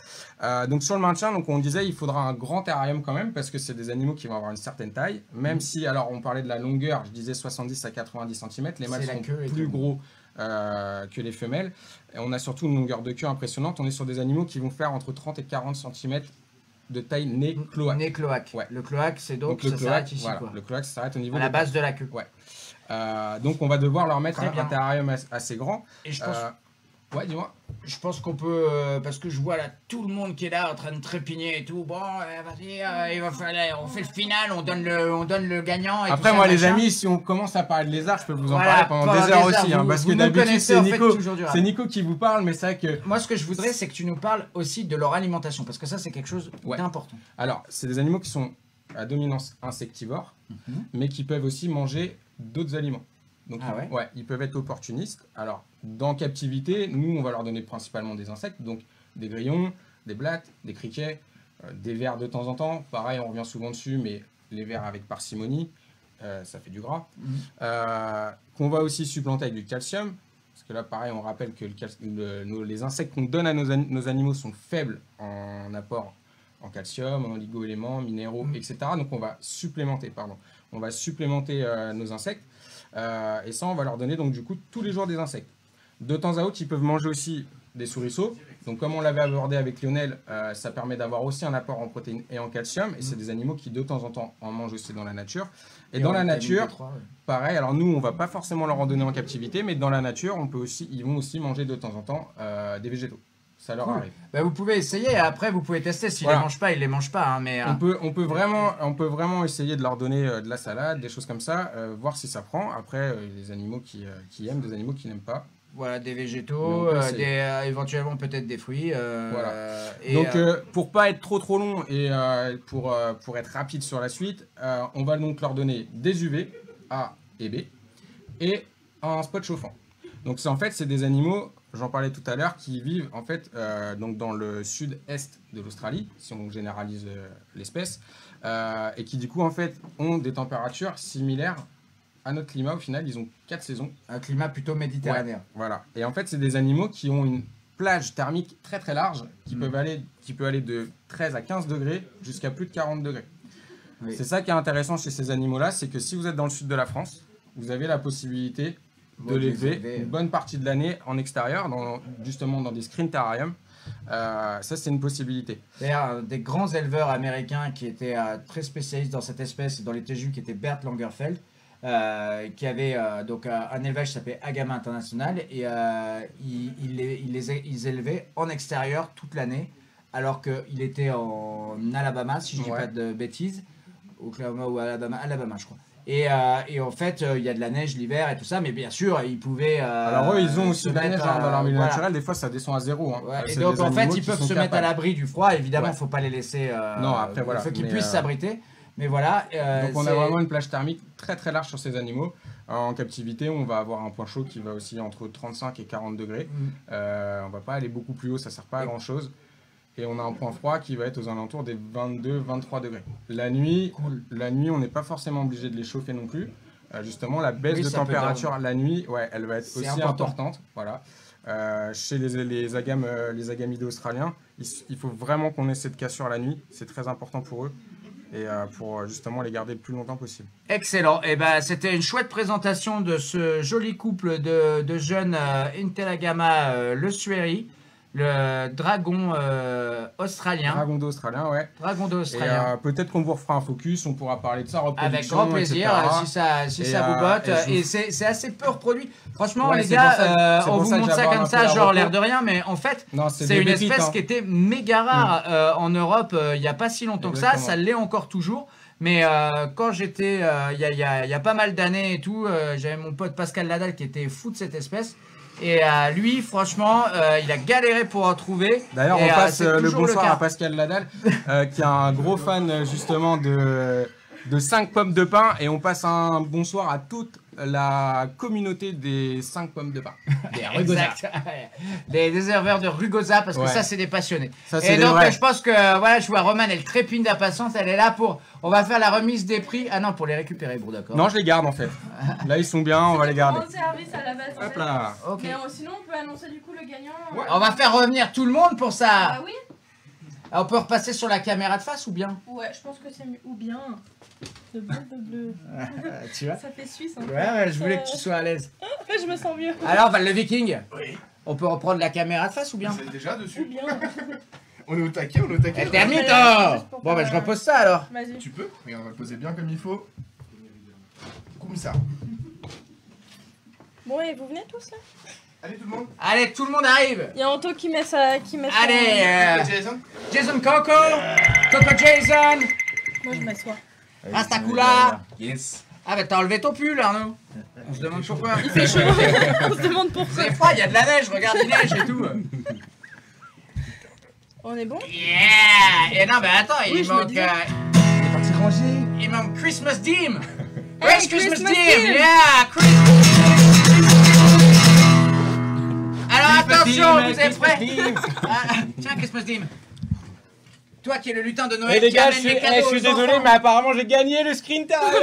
Donc sur le maintien, donc on disait il faudra un grand terrarium quand même parce que c'est des animaux qui vont avoir une certaine taille, même si alors on parlait de la longueur, je disais 70 à 90 cm, les mâles sont plus gros que les femelles. Et on a surtout une longueur de queue impressionnante, on est sur des animaux qui vont faire entre 30 et 40 cm de taille nez cloaque. Nez cloaque. Ouais. Le cloaque, c'est donc ça s'arrête ici. Voilà. Le cloaque, ça s'arrête au niveau à la base de la queue. Ouais. Donc on va devoir leur mettre un terrarium assez grand. Et je pense... Ouais, dis-moi. Je pense qu'on peut, parce que je vois là tout le monde qui est là en train de trépigner et tout. Bon, vas-y, il va falloir, on fait le final, on donne le gagnant. Et après, tout ça, moi, machin. les amis, si on commence à parler de lézards, je peux vous en parler pendant des heures aussi, parce que d'habitude c'est Nico qui vous parle, mais c'est vrai que. Moi, ce que je voudrais, c'est que tu nous parles aussi de leur alimentation, parce que ça, c'est quelque chose d'important. Alors, c'est des animaux qui sont à dominance insectivore, mais qui peuvent aussi manger d'autres aliments. Donc, ils peuvent être opportunistes. Alors, dans captivité, nous, on va leur donner principalement des insectes, donc des grillons, des blattes, des criquets, des vers de temps en temps. Pareil, on revient souvent dessus, mais les vers avec parcimonie, ça fait du gras. Qu'on va aussi supplanter avec du calcium, parce que là, pareil, on rappelle que les insectes qu'on donne à nos animaux sont faibles en apport en calcium, en oligo-éléments, minéraux, etc. Donc, on va supplémenter, nos insectes. Et ça, on va leur donner donc du coup tous les jours des insectes. De temps à autre, ils peuvent manger aussi des souriceaux. Donc comme on l'avait abordé avec Lionel, ça permet d'avoir aussi un apport en protéines et en calcium. Et c'est des animaux qui de temps en temps en mangent aussi dans la nature. Et dans la nature, pareil, alors nous, on va pas forcément leur en donner en captivité, mais dans la nature, ils vont aussi manger de temps en temps des végétaux. Ça leur arrive. Vous pouvez essayer et après vous pouvez tester. S'ils les mangent pas, ils les mangent pas. Hein, mais, on peut vraiment essayer de leur donner de la salade, des choses comme ça, voir si ça prend. Après, les animaux qui aiment, des animaux qui n'aiment pas. Voilà, des végétaux, éventuellement peut-être des fruits. Voilà. Et, Donc, pour pas être trop long et pour être rapide sur la suite, on va donc leur donner des UV, A et B, et un spot chauffant. Donc, en fait, c'est des animaux, j'en parlais tout à l'heure, qui vivent en fait donc dans le sud-est de l'Australie, si on généralise l'espèce, et qui du coup en fait ont des températures similaires à notre climat. Au final, ils ont 4 saisons. un climat plutôt méditerranéen. Ouais, voilà. Et en fait, c'est des animaux qui ont une plage thermique très large, qui peut aller de 13 à 15 degrés jusqu'à plus de 40 degrés. Oui. C'est ça qui est intéressant chez ces animaux-là, c'est que si vous êtes dans le sud de la France, vous avez la possibilité de l'élever une bonne partie de l'année en extérieur, justement dans des screen terrariums. Ça, c'est une possibilité. D'ailleurs, des grands éleveurs américains qui étaient très spécialistes dans cette espèce et dans les téjus, qui était Bert Langerfeld, qui avait donc un élevage qui s'appelait Agama International, et ils élevaient en extérieur toute l'année, alors qu'il était en Alabama, si je ne dis pas de bêtises, Oklahoma ou Alabama, je crois. Et en fait, il y a de la neige l'hiver et tout ça, mais bien sûr, ils pouvaient. Alors, eux, ils ont aussi de la neige dans leur milieu naturel, des fois ça descend à 0. Hein. Ouais, et donc, en fait, ils peuvent se mettre à l'abri du froid. Évidemment, il ne faut pas les laisser. Non, après, voilà. Il faut qu'ils puissent s'abriter. Mais voilà. Donc, on a vraiment une plage thermique très large sur ces animaux. En captivité, on va avoir un point chaud qui va aussi entre 35 et 40 degrés. On ne va pas aller beaucoup plus haut, ça ne sert pas à grand chose. Et on a un point froid qui va être aux alentours des 22-23 degrés. La nuit, on n'est pas forcément obligé de les chauffer non plus. Justement, la baisse de température la nuit, elle va être aussi importante. Voilà. Chez les agamidés australiens, il faut vraiment qu'on ait cette cassure la nuit. C'est très important pour eux. Et pour justement les garder le plus longtemps possible. Excellent. Et ben, c'était une chouette présentation de ce joli couple de jeunes Interagama le Sueri. Le dragon australien. Dragon d'eau australien, ouais. Dragon d'eau australien. Et peut-être qu'on vous refera un focus, on pourra parler de ça, reproduction, avec grand plaisir, si ça vous botte. Et c'est assez peu reproduit. Franchement, les gars, on vous montre ça comme ça, genre l'air de rien, mais en fait, c'est une espèce qui était méga rare en Europe il n'y a pas si longtemps que ça. Ça l'est encore toujours. Mais quand j'étais, il y a pas mal d'années et tout, j'avais mon pote Pascal Ladal qui était fou de cette espèce. Et lui, franchement, il a galéré pour en trouver. D'ailleurs, on passe le bonsoir à Pascal Ladal, qui est un gros fan justement de 5 pommes de pin. Et on passe un bonsoir à toute la communauté des 5 pommes de pin. Des Rugosa. des éleveurs de Rugosa, parce que ça, c'est des passionnés. Ça, et donc, je pense que, voilà, je vois Romane, elle trépigne d'impatience. Elle est là pour... On va faire la remise des prix. Ah non, pour les récupérer, bon, d'accord. Non, je les garde, en fait. Là, ils sont bien, on va les garder. C'est un service à la base. Hop là. Okay. Mais sinon, on peut annoncer du coup le gagnant. On va faire revenir tout le monde pour ça. Ah oui. On peut repasser sur la caméra de face ou bien? Ouais, je pense que c'est mieux. Ou bien... de bleu. Tu vois? Ça fait suisse. Hein. Ouais, je voulais que tu sois à l'aise. Je me sens mieux. Alors, Val le Viking, on peut reprendre la caméra de face ou bien? C'est déjà dessus. Ou bien. On est au taquet, Termito! Bon, bah, je repose ça alors. Vas-y. Tu peux? Regarde, on va le poser bien comme il faut. Comme ça. Bon, et vous venez tous là? Allez, tout le monde. Allez, tout le monde arrive. Il y a Anto qui met ça. Allez, Jason. Jason Coco, Coco Jason, Moi, je m'assois. Rastakula. Yes. Ah bah t'as enlevé ton pull Arnaud. On se demande pourquoi. Il fait chaud. On se demande pourquoi. C'est froid, il y a de la neige, regarde, il neige et tout. On est bon? Yeah. Et non bah attends, Oui, il je me manque... disais. Il est parti ranger. Il manque Christmas Dim. Hey, Christmas Christmas Dim. Dim. Yeah, Christmas. Alors attention, vous êtes prêts? Tiens, Christmas Dim. Toi qui es le lutin de Noël, Et les qui gars, amène les cadeaux je suis aux désolé, enfants. mais apparemment j'ai gagné le screen terrarium.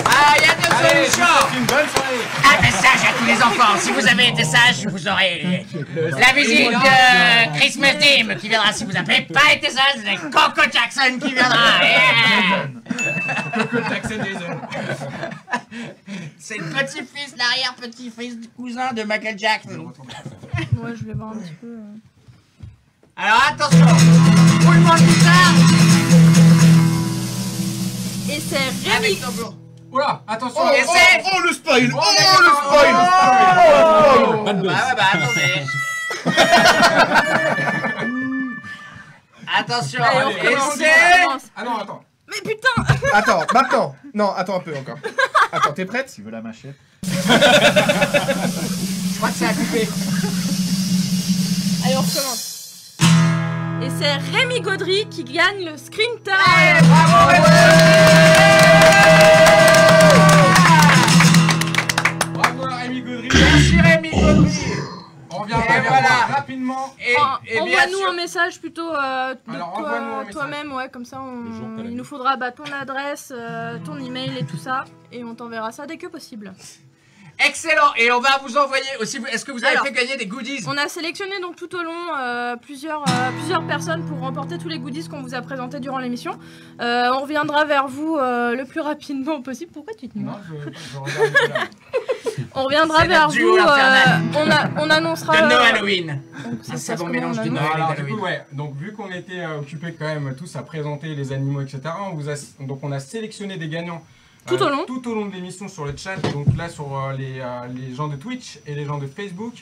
Ah, il y a deux solutions. Une bonne soirée. Un message à tous les enfants. Si vous avez été sages, vous aurez la visite de Christmas Dim qui viendra. Si vous n'avez pas été sages, c'est Coco Jackson qui viendra. Yeah. Coco Jackson Jason. C'est le petit-fils, l'arrière-petit-fils du cousin de Michael Jackson. Ouais, je vais voir un petit peu. Alors attention, roulement de guitare. Et c'est Rémi. Avec tambour. Oula, attention. Oh, Et c'est... oh, le spoil. Oh, d'accord. le spoil. Oh, bah ouais, bah attendez. Attention, Allez, on et recommence, c'est... on recommence. Ah non, attends. Mais putain. Attends, maintenant. Non, attends un peu encore. Attends, t'es prête? Tu veux la machette? Je crois que c'est à couper. Allez, on recommence. Et c'est Rémi Gaudry qui gagne le Screen Time. Bravo Rémi. Bravo à Rémi Gaudry. Merci Rémi Gaudry. On revient Et voilà. rapidement. Et bien Envoie-nous sûr. un message plutôt de Alors, envoie-nous un message. toi-même, ouais, comme ça Le jour que t'as la il nous faudra ton adresse, ton email et tout ça, et on t'enverra ça dès que possible. Excellent. Et on va vous envoyer aussi. Est-ce que vous avez Alors, fait gagner des goodies? On a sélectionné donc tout au long plusieurs personnes pour remporter tous les goodies qu'on vous a présentés durant l'émission. On reviendra vers vous le plus rapidement possible. Pourquoi tu te Non, mords? je regarde là. On reviendra C'est vers notre duo vous. infernal. On annoncera. De No Halloween. Donc, ça Un se savon passe mélange comment, de on Noël. annonce Alors, du Halloween. coup, ouais. Donc, vu qu'on était occupés quand même tous à présenter les animaux, etc., donc on a sélectionné des gagnants Tout au long. tout au long de l'émission sur le chat. Donc là, sur les gens de Twitch et les gens de Facebook.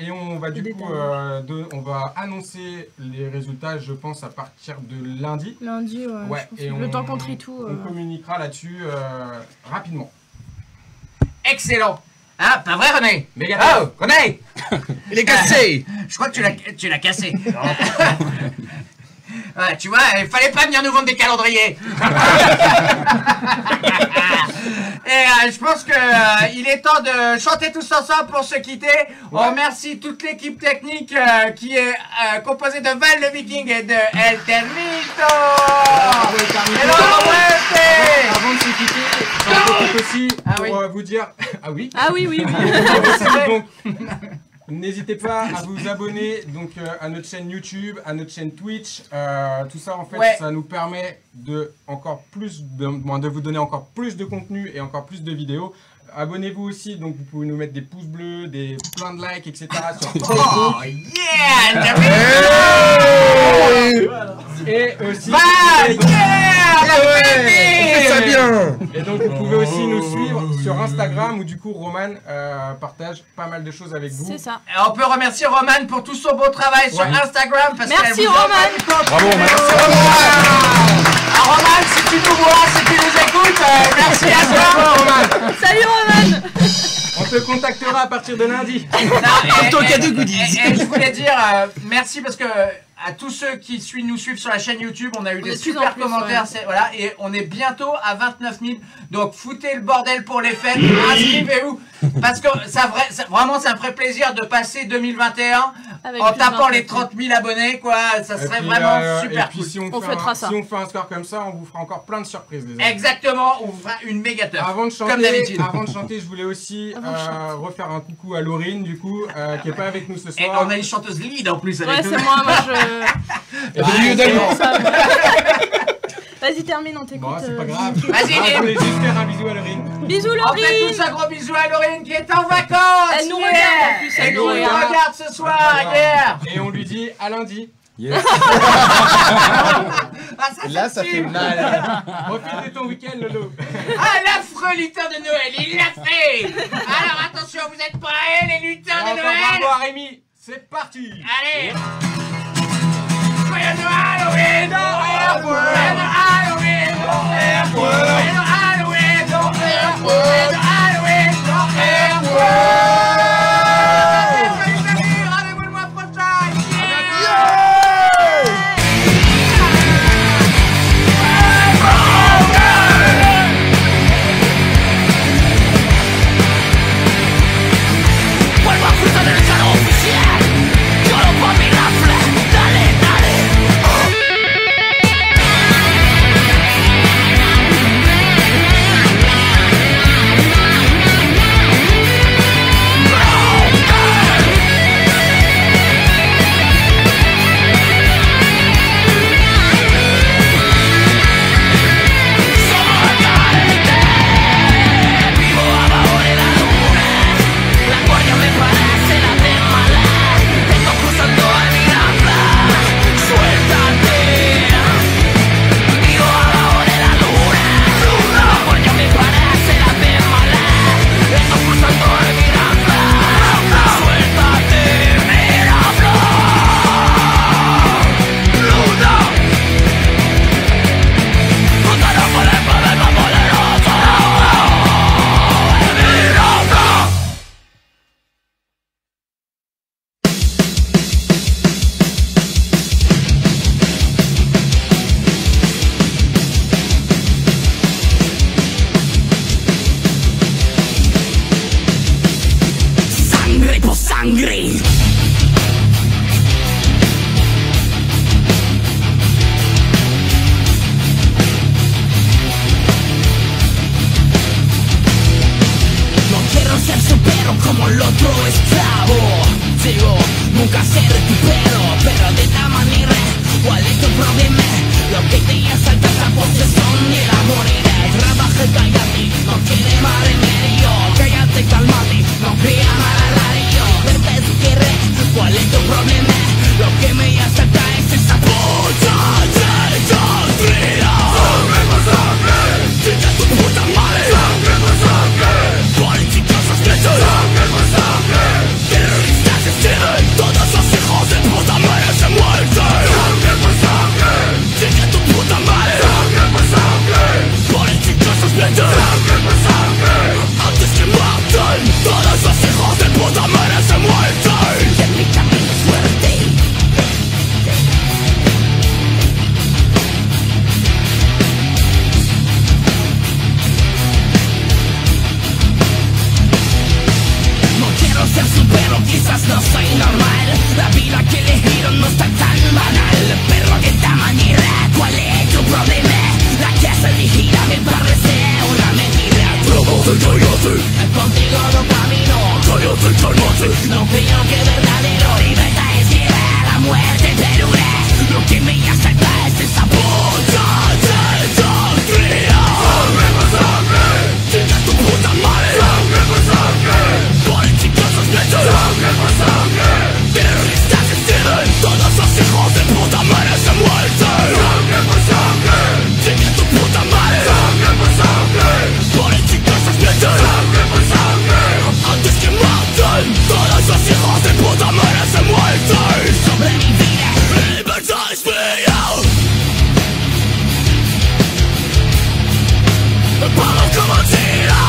Et on va Et du des coup, derniers. on va annoncer les résultats, je pense, à partir de lundi. Lundi, Ouais, je et pense que le temps qu'on trie tout. On communiquera là-dessus rapidement. Excellent. Ah, pas vrai René? Méga Oh, René. Il est cassé. Je crois que tu l'as cassé. Ouais, tu vois, il fallait pas venir nous vendre des calendriers. Et je pense que il est temps de chanter tous ensemble pour se quitter. On remercie toute l'équipe technique qui est composée de Val le Viking et de El Termito. Et Avant de se quitter, j'en profite aussi Ah pour oui. vous dire... Ah oui. Ah oui, oui, oui. Donc, n'hésitez pas à vous abonner donc, à notre chaîne YouTube, à notre chaîne Twitch. Tout ça, en fait, Ouais. ça nous permet de vous donner encore plus de contenu et encore plus de vidéos. Abonnez-vous aussi, donc vous pouvez nous mettre des pouces bleus, plein de likes, etc. sur Oh yeah, Termito. Et aussi, Val, yeah, On fait ça bien. et donc vous pouvez aussi nous suivre sur Instagram où du coup Roman partage pas mal de choses avec vous. C'est ça. Et on peut remercier Roman pour tout son beau travail sur Ouais. Instagram. Parce Merci, qu'elle vous Roman. envoie Bravo, Roman. Alors, Roman, si tu nous vois, si tu nous écoutes, merci à toi. Salut Roman. On te contactera à partir de lundi. Tant qu'il y a des goodies. Et je voulais dire merci parce que à tous ceux qui nous suivent sur la chaîne YouTube, on a eu On des est de plus super en plus, commentaires. ouais. Voilà, et on est bientôt à 29 000. Donc foutez le bordel pour les fêtes. Inscrivez-vous. Parce que vraiment, ça me ferait plaisir de passer 2021 Avec en plus tapant de les 20. 30 000 abonnés, quoi. Ça Et serait puis, vraiment et super puis cool. si on fêtera ça. Si on fait un score comme ça, on vous fera encore plein de surprises. Les amis. Exactement, on vous fera une méga teuf. Avant de Comme chanter, d'habitude. je voulais aussi Avant de chanter. refaire un coucou à Laurine, du coup, qui est pas avec nous ce Et soir. on a une chanteuse lead en plus avec Ouais, nous. c'est moi, je. Il y a des milieux d'allemand. Vas-y, termine, on t'écoute. Bon, c'est pas grave. Vas-y, Ah, Lynn. je voulais juste faire un bisou à Laurine. Bisous, On fait Laurie. tous un gros bisou à Laurine qui est en vacances. Elle nous yeah. regarde en plus, elle Elle nous nous regarde. regarde ce soir, yeah. Et on lui dit à lundi. Ah, Là, ça fait mal. Profite de ton week-end, Lolo. Ah, l'affreux lutin de Noël, il l'a fait. Alors attention, vous êtes prêts, les lutins de Encore Noël? bravo à Rémi. C'est parti. Allez. Joyeux Halloween, joyeux Halloween, joyeux Halloween, joyeux Halloween, Salut, salut, rendez-vous le mois prochain. Vuelvo a cruzar el carro oficial. Yo lo por mi rafle. Dale, dale. No creo que verdadero libertad es llevar la muerte peluda. Lo que me hace falta es esa puta doctrina. Sangre por sangre, chinga tu puta madre. Sangre por sangre, políticos sospechosos. Sangre por sangre, terroristas existen. Todos los hijos de puta merecen muerte. Sangre por sangre, chinga tu puta madre. Sangre por sangre, políticos sospechosos. Sangre por sangre, antes que maten. Todos los hijos de puta merecen muerte. Sobre mi vida, libertad es mía. Vamos como tiro.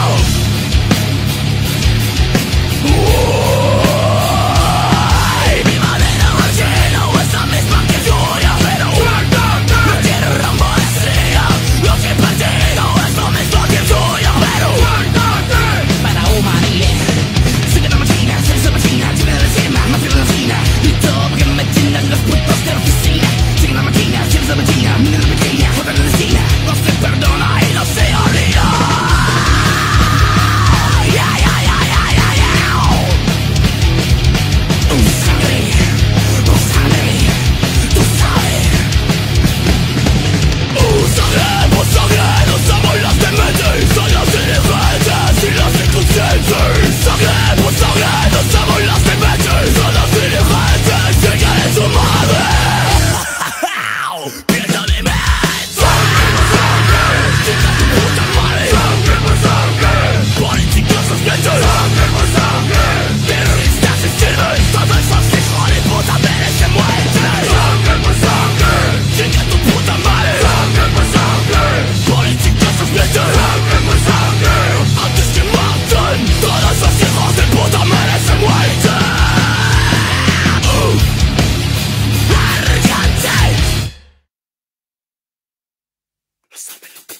Mi madera marchena o es la misma que tuya. Pero no tiene rumbo de estrella. Lo que he perdido es lo mismo que tuya. Pero para humanidad sigue la máquina, se máquina, sigue la cima, más que la fina. Y todo porque me tienen los putos de la oficina. Sigue la máquina, sigue la máquina, mira la pequeña, joder la destina. No se perdona y no se olvida. Sangre por sangre, no somos los dementes. Son los dirigentes, llegaré su madre. Piensa de mí. Sangre por sangre, chinga tu puta madre. Sangre por sangre, políticos sospechosos. Sangre por sangre, terroristas existen. Todos esos hijos de puta merecen muerte. Sangre por sangre, chinga tu puta madre. Sangre por sangre, políticos sospechosos. Sangre por sangre, antes que maten. Todos los hijos de puta merecen muerte. Arrogante. Lo sabe lo que